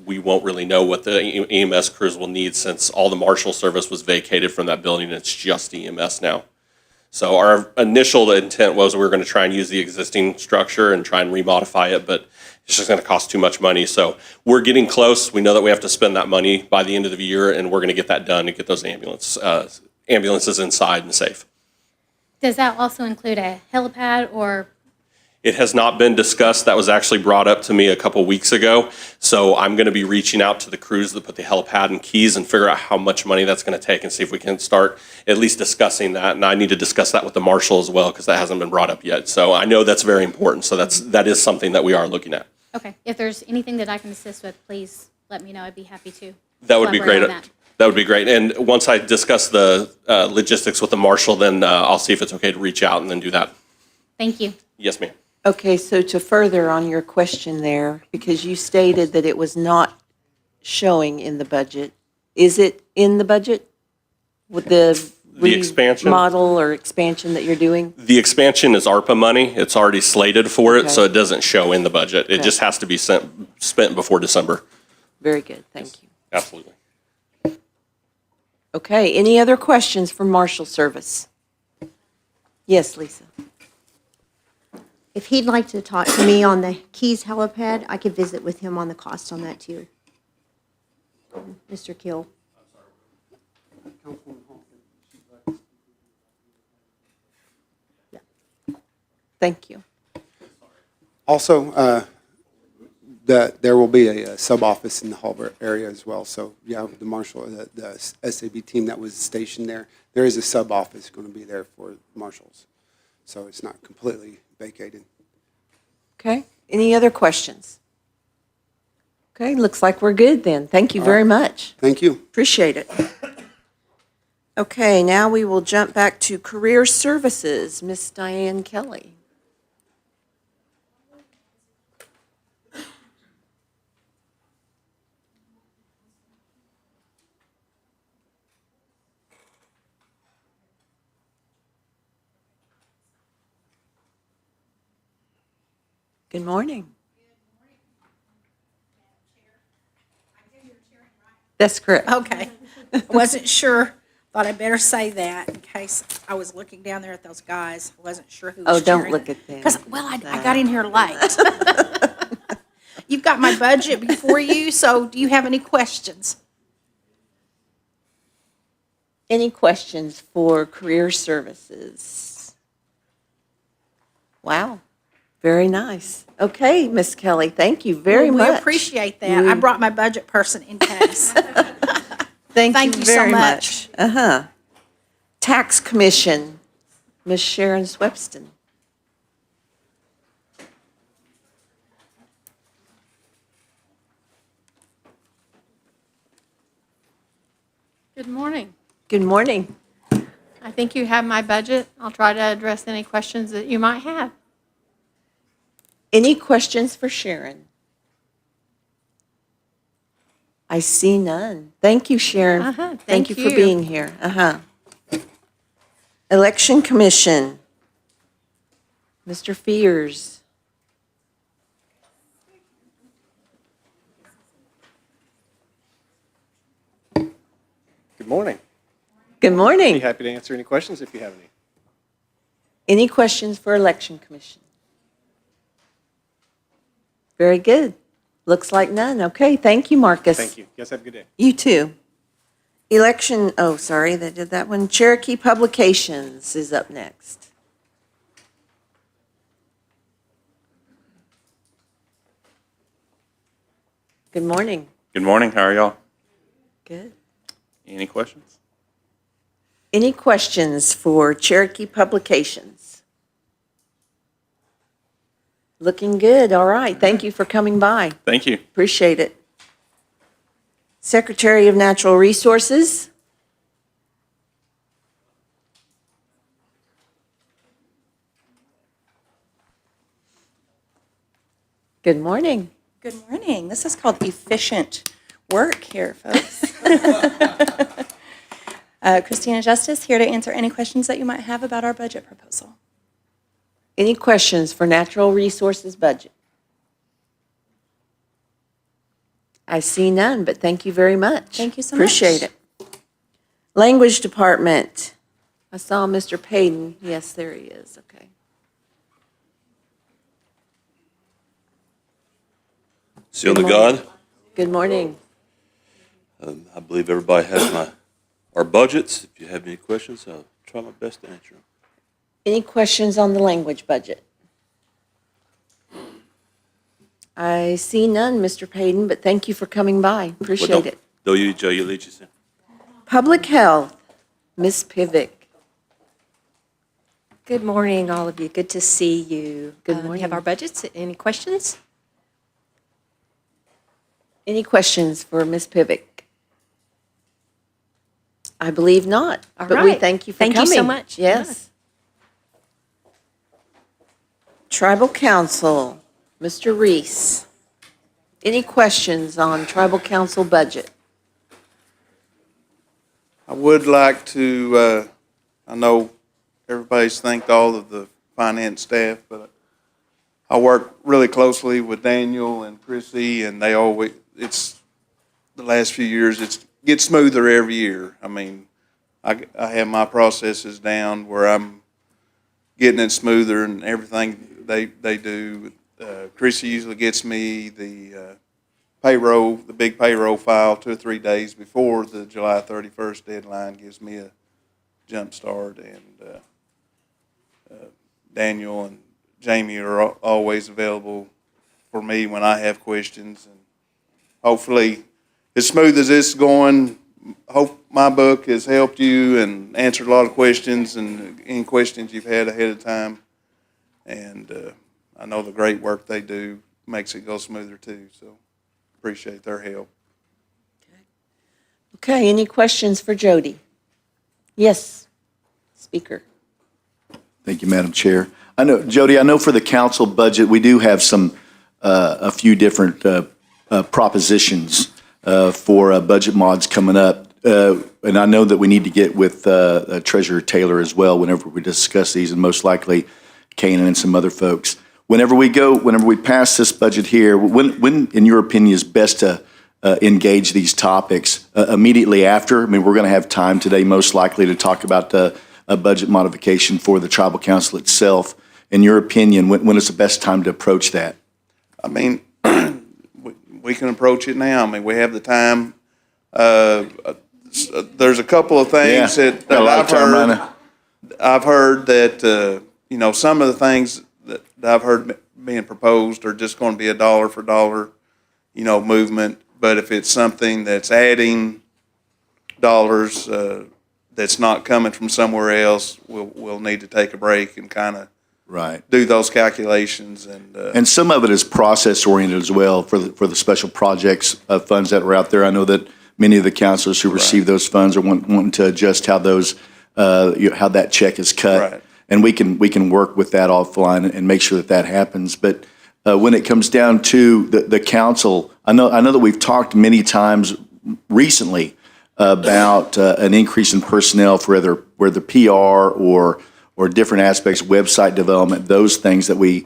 we won't really know what the EMS crews will need, since all the marshal service was vacated from that building. It's just EMS now. So our initial intent was we were going to try and use the existing structure and try and remodify it, but it's just going to cost too much money. So we're getting close. We know that we have to spend that money by the end of the year, and we're going to get that done and get those ambulances inside and safe. Does that also include a helipad or? It has not been discussed. That was actually brought up to me a couple weeks ago. So I'm going to be reaching out to the crews that put the helipad and keys and figure out how much money that's going to take and see if we can start at least discussing that. And I need to discuss that with the marshal as well, because that hasn't been brought up yet. So I know that's very important. So that is something that we are looking at. Okay. If there's anything that I can assist with, please let me know. I'd be happy to. That would be great. collaborate on that. That would be great. And once I discuss the logistics with the marshal, then I'll see if it's okay to reach out and then do that. Thank you. Yes, ma'am. Okay, so to further on your question there, because you stated that it was not showing in the budget, is it in the budget with the expansion? model or expansion that you're doing? The expansion is ARPA money. It's already slated for it, Okay. so it doesn't show in the budget. It Okay. just has to be spent before December. Very good, thank you. Absolutely. Okay, any other questions from Marshal Service? Yes, Lisa. If he'd like to talk to me on the Keys helipad, I could visit with him on the cost on that too. Mr. Kill. Thank you. Also, there will be a sub-office in the Hulbert area as well. So, yeah, the marshal, the SAB team that was stationed there, there is a sub-office going to be there for marshals. So it's not completely vacated. Okay, any other questions? Okay, looks like we're good then. Thank you very much. Thank you. Appreciate it. Okay, now we will jump back to Career Services, Miss Diane Kelly. Good morning. That's correct. Okay. I wasn't sure, thought I'd better say that in case I was looking down there at those guys. I wasn't sure who was Oh, don't cheering. look at them. Because, well, I got in here late. You've got my budget before you, so do you have any questions? Any questions for Career Services? Wow, very nice. Okay, Miss Kelly, thank you very Well, much. We appreciate that. I brought my budget person in case. Thank you so very much. much. Uh-huh. Tax Commission, Miss Sharon Swepston. Good morning. Good morning. I think you have my budget. I'll try to address any questions that you might have. Any questions for Sharon? I see none. Thank you, Sharon. Uh-huh, Thank you for you. being here. Uh-huh. Election Commission, Mr. Fears. Good morning. Good Be morning. happy to answer any questions if you have any. Any questions for Election Commission? Very good. Looks like none. Okay, thank you, Marcus. Thank you. You guys have a good day. You too. Election, oh, sorry, they did that one. Cherokee Publications is up next. Good morning. Good morning. How are y'all? Good. Any questions? Any questions for Cherokee Publications? Looking good. All right. Thank you for coming by. Thank you. Appreciate it. Secretary of Natural Resources. Good morning. Good morning. This is called efficient work here, folks. Christina Justice here to answer any questions that you might have about our budget proposal. Any questions for Natural Resources budget? I see none, but thank you very much. Thank you so Appreciate much. it. Language Department. I saw Mr. Payton. Yes, there he is. Okay. Seal to Good morning. God. Good morning. I believe everybody has our budgets. If you have any questions, I'll try my best to answer them. Any questions on the language budget? I see none, Mr. Payton, but thank you for coming by. Appreciate it. Do you, Joe, you lead yourself? Public Health, Ms. Pivick. Good morning, all of you. Good to see you. Good We morning. have our budgets. Any questions? Any questions for Ms. Pivick? I believe not, All but we right. thank you for Thank coming. you so much. Yes. Tribal Council, Mr. Reese. Any questions on Tribal Council budget? I would like to, I know everybody's thanked all of the finance staff, but I work really closely with Daniel and Chrissy, and they always, it's, the last few years, it gets smoother every year. I mean, I have my processes down where I'm getting it smoother and everything they do. Chrissy usually gets me the payroll, the big payroll file 2 or 3 days before the July 31st deadline, gives me a jump start, and Daniel and Jamie are always available for me when I have questions. And hopefully, as smooth as this is going, hope my book has helped you and answered a lot of questions and any questions you've had ahead of time. And I know the great work they do makes it go smoother too, so appreciate their help. Okay, any questions for Jody? Yes, Speaker. Thank you, Madam Chair. I know, Jody, I know for the council budget, we do have some, a few different propositions for budget mods coming up. And I know that we need to get with Treasurer Taylor as well whenever we discuss these, and most likely Kanan and some other folks. Whenever we pass this budget here, when in your opinion, is best to engage these topics? Immediately after? I mean, we're going to have time today, most likely, to talk about a budget modification for the tribal council itself. In your opinion, when is the best time to approach that? I mean, we can approach it now. I mean, we have the time. There's a couple of things that I've heard that, you know, some of the things that I've heard being proposed are just going to be a dollar for dollar, you know, movement. But if it's something that's adding dollars that's not coming from somewhere else, we'll need to take a break and kind of do those calculations. And some of it is process oriented as well for the special projects funds that are out there. I know that many of the councilors who receive those funds are wanting to adjust how those how that check is cut, and we can work with that offline and make sure that happens. But when it comes down to the council, I know that we've talked many times recently about an increase in personnel for whether PR or different aspects, website development, those things that we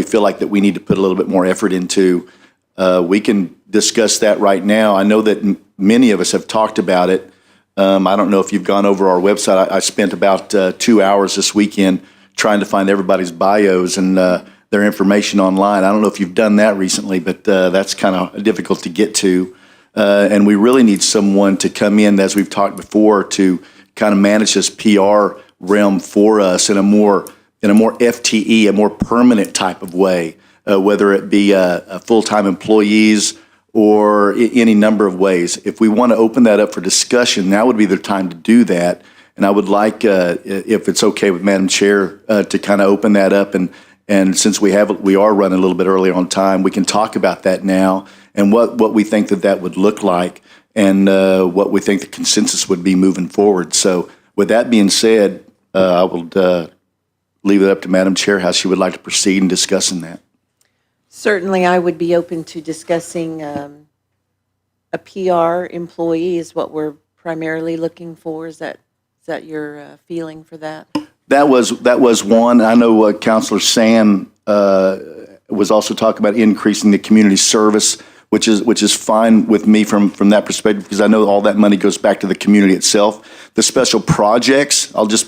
feel like that we need to put a little bit more effort into. We can discuss that right now. I know that many of us have talked about it. I don't know if you've gone over our website. I spent about 2 hours this weekend trying to find everybody's bios and their information online. I don't know if you've done that recently, but that's kind of difficult to get to. And we really need someone to come in, as we've talked before, to kind of manage this PR realm for us in a more FTE, a more permanent type of way, whether it be full-time employees or any number of ways. If we want to open that up for discussion, now would be the time to do that. And I would like, if it's okay with Madam Chair, to kind of open that up. And since we are running a little bit early on time, we can talk about that now and what we think that would look like and what we think the consensus would be moving forward. So with that being said, I will leave it up to Madam Chair how she would like to proceed in discussing that. Certainly, I would be open to discussing a PR employee is what we're primarily looking for. Is that your feeling for that? That was one. I know Councilor Sam was also talking about increasing the community service, which is fine with me from that perspective, because I know all that money goes back to the community itself. The special projects, I'll talk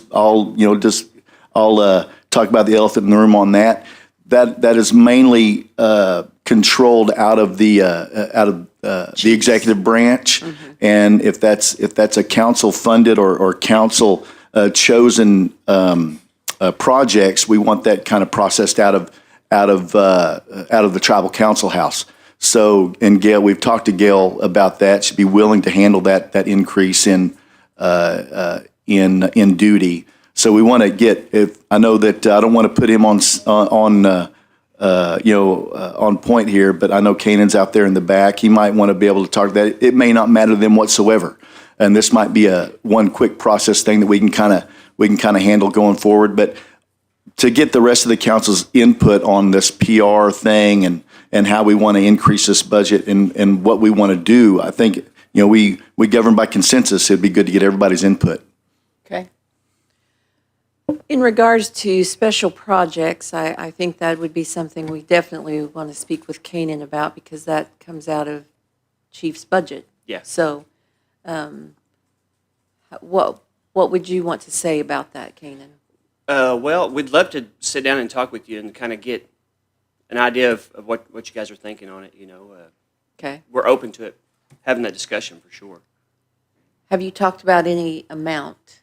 about the elephant in the room on that. That is mainly controlled out of the executive branch, and if that's a council funded or council chosen projects, we want that kind of processed out of the tribal council house. So, and Gail, we've talked to Gail about that. She'd be willing to handle that increase in duty. So we want to get. I know that I don't want to put him on point here, but I know Canaan's out there in the back. He might want to be able to talk that. It may not matter to them whatsoever, and this might be one quick process thing that we can kind of handle going forward. But to get the rest of the council's input on this PR thing and how we want to increase this budget and what we want to do, I think we govern by consensus. It'd be good to get everybody's input. Okay. In regards to special projects, I think that would be something we definitely want to speak with Canaan about, because that comes out of Chief's budget. Yeah. So, what would you want to say about that, Canaan? Well, we'd love to sit down and talk with you and kind of get an idea of what you guys are thinking on it. Okay. We're open to it, having that discussion for sure. Have you talked about any amount?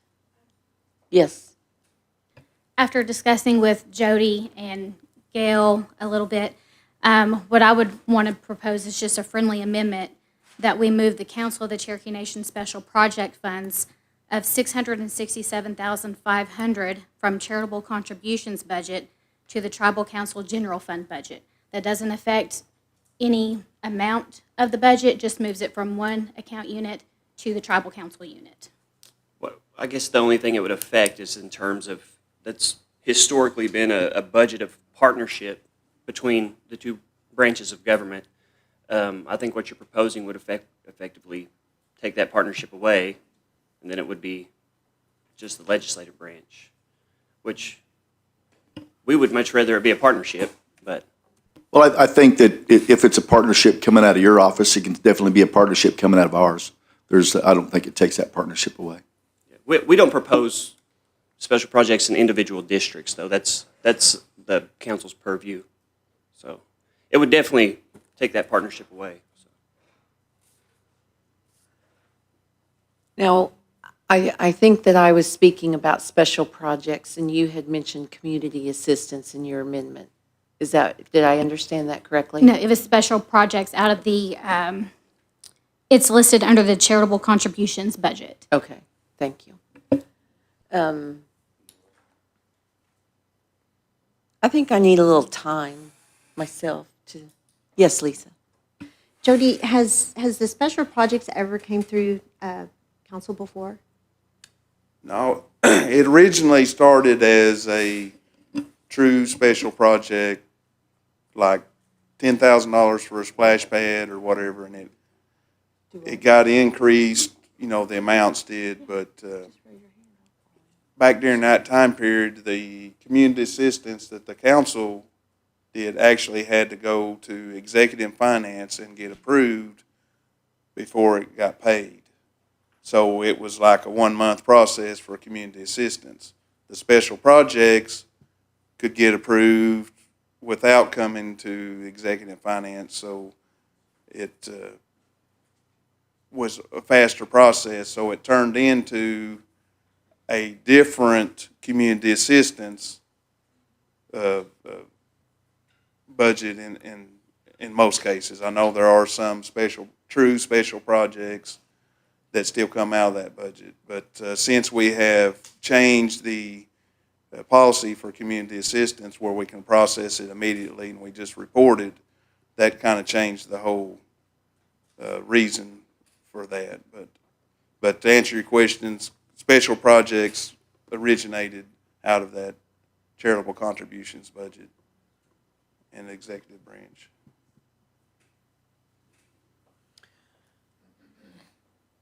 Yes. After discussing with Jody and Gail a little bit, what I would want to propose is just a friendly amendment that we move the Council of the Cherokee Nation Special Project Funds of $667,500 from charitable contributions budget to the Tribal Council General Fund budget. That doesn't affect any amount of the budget, just moves it from one account unit to the Tribal Council unit. Well, I guess the only thing it would affect is in terms of, that's historically been a budget of partnership between the two branches of government. I think what you're proposing would effectively take that partnership away, and then it would be just the legislative branch, which we would much rather it be a partnership, but. Well, I think that if it's a partnership coming out of your office, it can definitely be a partnership coming out of ours. I don't think it takes that partnership away. We don't propose special projects in individual districts, though. That's the council's purview. So it would definitely take that partnership away. So. Now, I think that I was speaking about special projects, and you had mentioned community assistance in your amendment. Did I understand that correctly? No, it was special projects out of the, it's listed under the charitable contributions budget. Okay, thank you. I think I need a little time myself to, yes, Lisa. Jody, has the special projects ever came through council before? No, it originally started as a true special project, like $10,000 for a splash pad or whatever, and it got increased, the amounts did, but back during that time period, the community assistance that the council did actually had to go to executive finance and get approved before it got paid. So it was like a 1-month process for community assistance. The special projects could get approved without coming to executive finance, so it was a faster process. So it turned into a different community assistance budget in most cases. I know there are some true special projects that still come out of that budget. But since we have changed the policy for community assistance where we can process it immediately and we just report it, that kind of changed the whole reason for that. But to answer your questions, special projects originated out of that charitable contributions budget in the executive branch.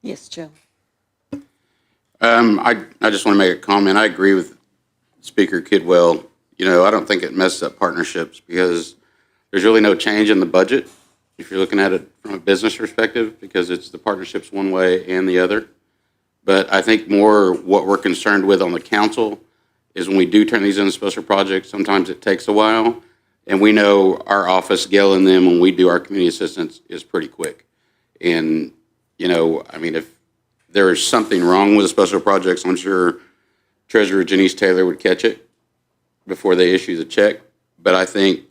Yes, Joe. I just want to make a comment. I agree with Speaker Kidwell. You know, I don't think it messes up partnerships because there's really no change in the budget if you're looking at it from a business perspective, because it's the partnerships one way and the other. But I think more what we're concerned with on the council is when we do turn these into special projects, sometimes it takes a while. And we know our office, Gail and them, when we do our community assistance, is pretty quick. And, you know, I mean, if there is something wrong with the special projects, I'm sure Treasurer Janice Taylor would catch it before they issue the check. But I think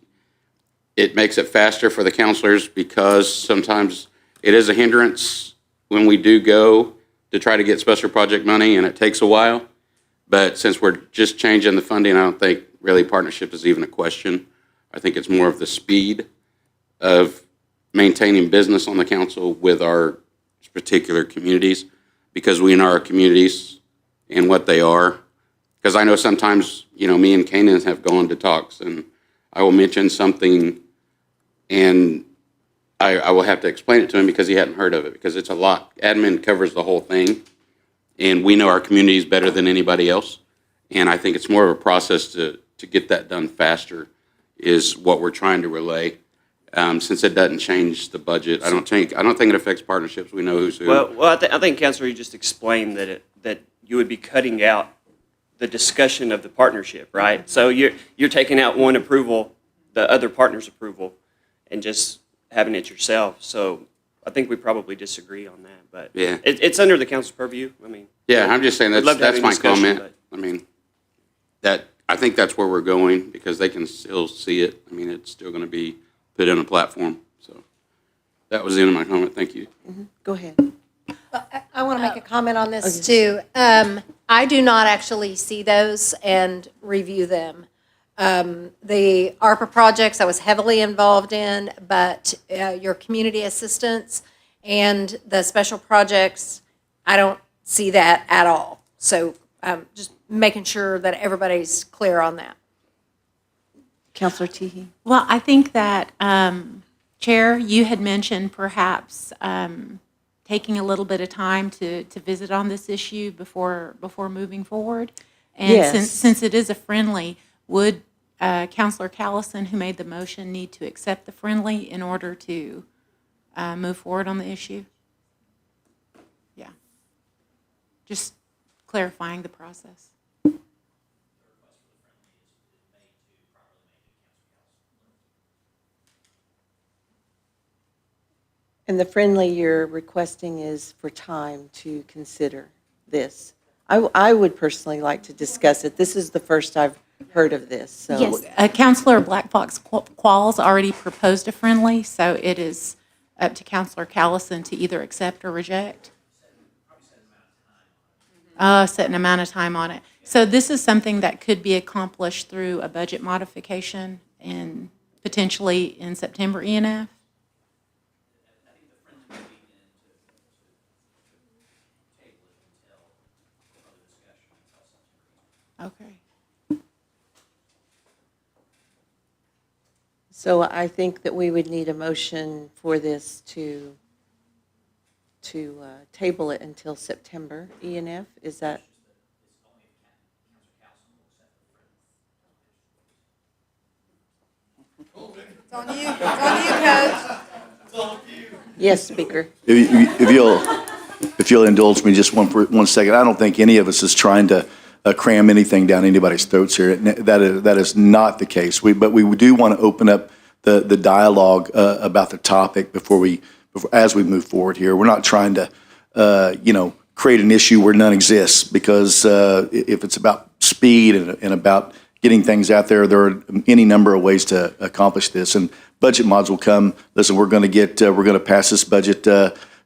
it makes it faster for the counselors because sometimes it is a hindrance when we do go to try to get special project money, and it takes a while. But since we're just changing the funding, I don't think really partnership is even a question. I think it's more of the speed of maintaining business on the council with our particular communities, because we know our communities and what they are. Because I know sometimes, you know, me and Kanan have gone to talks, and I will mention something, and I will have to explain it to him because he hadn't heard of it, because it's a lot. Admin covers the whole thing, and we know our communities better than anybody else. And I think it's more of a process to get that done faster is what we're trying to relay. Since it doesn't change the budget, I don't think it affects partnerships. We know who's who. Well, I think, Councilor, you just explained that you would be cutting out the discussion of the partnership, right? So you're taking out one approval, the other partner's approval, and just having it yourself. So I think we probably disagree on that, but yeah, it's under the council's purview. I mean, yeah, I'm just saying I'd love to have that's any my discussion, comment. I mean, I think that's where we're going because they can still see it. I mean, it's still going to be put on a platform. So that was the end of my comment. Thank you. Go ahead. I want to make a comment on this too. I do not actually see those and review them. The ARPA projects I was heavily involved in, but your community assistance and the special projects, I don't see that at all. So just making sure that everybody's clear on that. Councilor Teehee. Well, I think that, Chair, you had mentioned perhaps taking a little bit of time to visit on this issue before moving forward. And Yes. since it is a friendly, would Councilor Callison, who made the motion, need to accept the friendly in order to move forward on the issue? Yeah. Just clarifying the process. And the friendly you're requesting is for time to consider this. I would personally like to discuss it. This is the first I've heard of this, so. Yes, Councilor Black Fox Qualls already proposed a friendly, so it is up to Councilor Callison to either accept or reject. Set an amount of time on it. So this is something that could be accomplished through a budget modification and potentially in September E&F? Okay. So I think that we would need a motion for this to table it until September, E&F, is that? It's on you. It's on you, Coach. Yes, Speaker. If you'll indulge me just one second, I don't think any of us is trying to cram anything down anybody's throats here. That is not the case. But we do want to open up the dialogue about the topic as we move forward here. We're not trying to create an issue where none exists, because if it's about speed and about getting things out there. There are any number of ways to accomplish this, and budget mods will come. Listen, we're going to pass this budget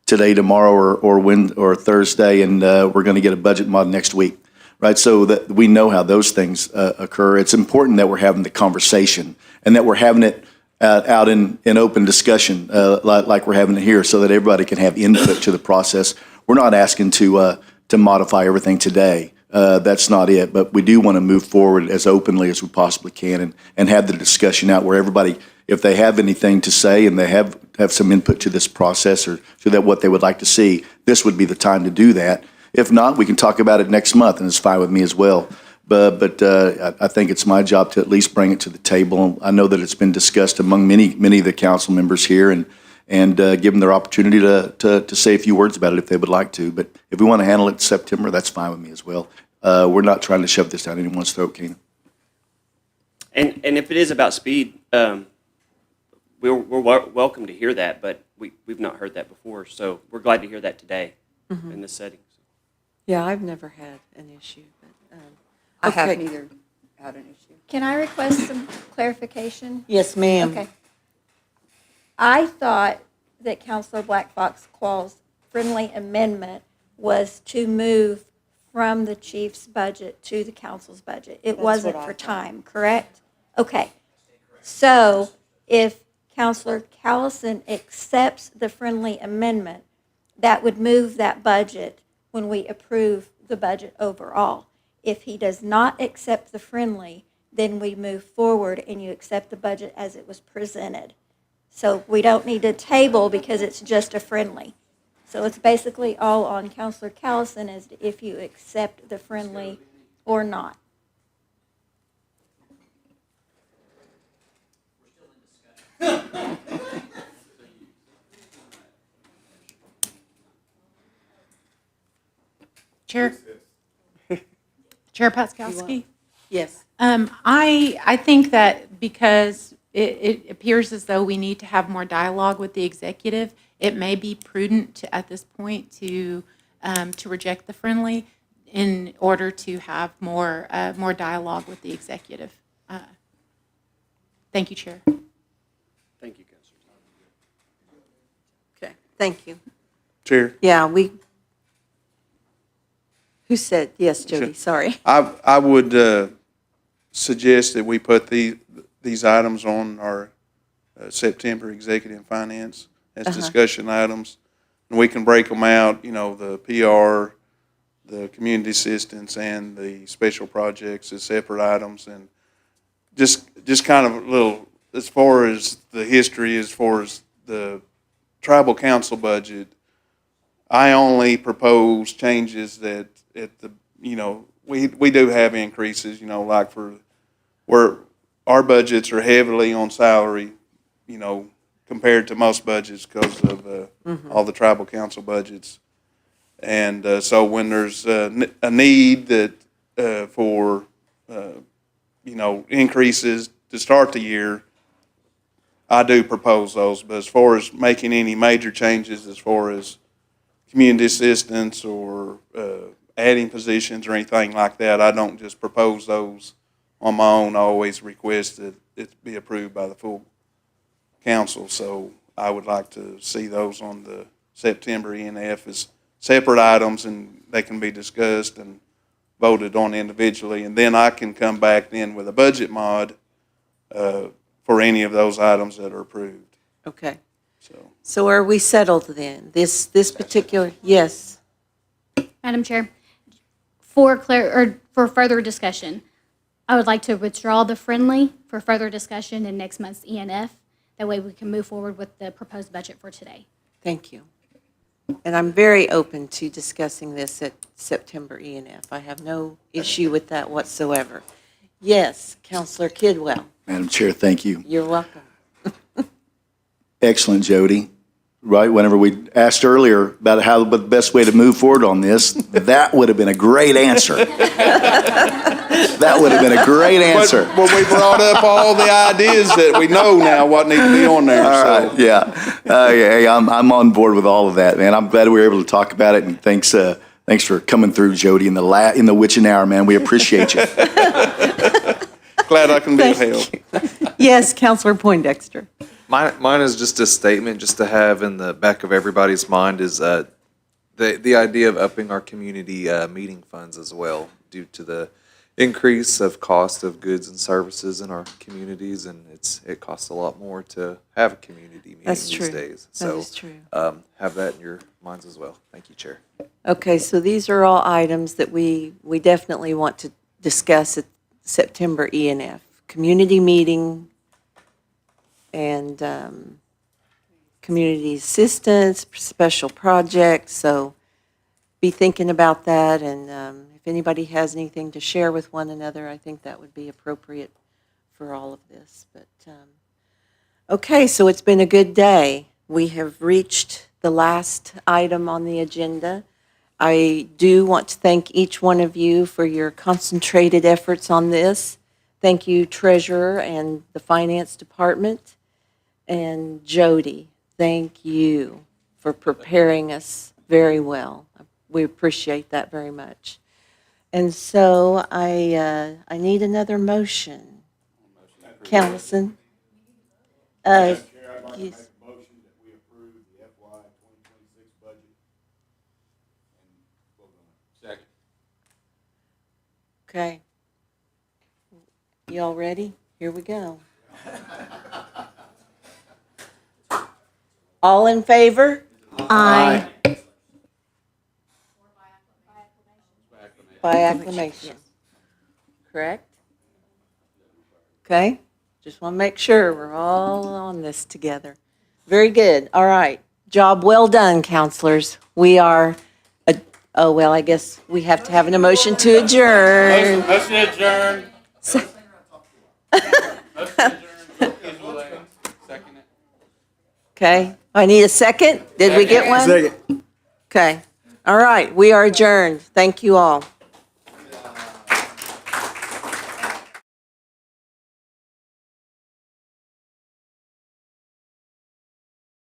today, tomorrow, or Thursday, and we're going to get a budget mod next week, right? So that we know how those things occur. It's important that we're having the conversation and that we're having it out in open discussion like we're having it here, so that everybody can have input to the process. We're not asking to modify everything today. That's not it, but we do want to move forward as openly as we possibly can and have the discussion out where everybody, if they have anything to say and they have some input to this process or to that what they would like to see, this would be the time to do that. If not, we can talk about it next month, and it's fine with me as well. But I think it's my job to at least bring it to the table. I know that it's been discussed among many of the council members here, and give them their opportunity to say a few words about it if they would like to. But if we want to handle it in September, that's fine with me as well. We're not trying to shove this down anyone's throat, Keena. And if it is about speed, we're welcome to hear that, but we've not heard that before, so we're glad to hear that today in this setting. Yeah, I've never had an issue. But, I okay. haven't either had an issue. Can I request some clarification? Yes, ma'am. Okay. I thought that Councilor Black Fox Quall's friendly amendment was to move from the chief's budget to the council's budget. It wasn't for time, correct? Okay. So if Councilor Callison accepts the friendly amendment, that would move that budget when we approve the budget overall. If he does not accept the friendly, then we move forward and you accept the budget as it was presented. So we don't need to table because it's just a friendly. So it's basically all on Councilor Callison as to if you accept the friendly or not. Chair Paskowski? Yes. I think that because it appears as though we need to have more dialogue with the executive, it may be prudent at this point to reject the friendly in order to have more dialogue with the executive. Thank you, Chair. Thank you, Councilor. Okay, thank you. Chair. Yeah, who said, yes, Jody, sorry. I would suggest that we put these items on our September executive and finance as discussion items. And we can break them out, the PR, the community assistance, and the special projects as separate items. And just kind of a little, as far as the history, as far as the tribal council budget, I only propose changes that we do have increases, like where our budgets are heavily on salary, compared to most budgets because of all the tribal council budgets. And so when there's a need that for increases to start the year, I do propose those. But as far as making any major changes as far as community assistance or adding positions or anything like that, I don't just propose those on my own. I always request that it be approved by the full council. So I would like to see those on the September ENF as separate items, and they can be discussed and voted on individually. And then I can come back then with a budget mod for any of those items that are approved. Okay. So are we settled then? This particular, yes. Madam Chair, for further discussion, I would like to withdraw the friendly for further discussion in next month's ENF. That way we can move forward with the proposed budget for today. Thank you. And I'm very open to discussing this at September ENF. I have no issue with that whatsoever. Yes, Councilor Kidwell. Madam Chair, thank you. You're welcome. Excellent, Jody. Right, whenever we asked earlier about how the best way to move forward on this, that would have been a great answer. That would have been a great answer. But we brought up all the ideas that we know now what need to be on there. All right, yeah. I'm on board with all of that, man. I'm glad we were able to talk about it, and thanks for coming through, Jody, in the witching hour, man. We appreciate you. Glad I can be of help. Yes, Counselor Poindexter. Mine is just a statement, just to have in the back of everybody's mind is the idea of upping our community meeting funds as well, due to the increase of cost of goods and services in our communities, and it costs a lot more to have a community meeting That's these true. days. That So, is true. have that in your minds as well. Thank you, Chair. Okay, so these are all items that we definitely want to discuss at September E&F. Community meeting and community assistance, special projects, so be thinking about that, and if anybody has anything to share with one another, I think that would be appropriate for all of this. But okay, so it's been a good day. We have reached the last item on the agenda. I do want to thank each one of you for your concentrated efforts on this. Thank you, Treasurer and the Finance Department. And Jody, thank you for preparing us very well. We appreciate that very much. And so I need another motion. Councilman? Yes. Second. Okay. Y'all ready? Here we go. All in favor? Aye. By acclamation. Correct? Okay, just want to make sure we're all on this together. Very good, all right. Job well done, counselors. We are, oh, well, I guess we have to have an emotion to adjourn. Motion adjourned. Second it. Okay, I need a second. Did we get one? Second. Okay, all right, we are adjourned. Thank you all.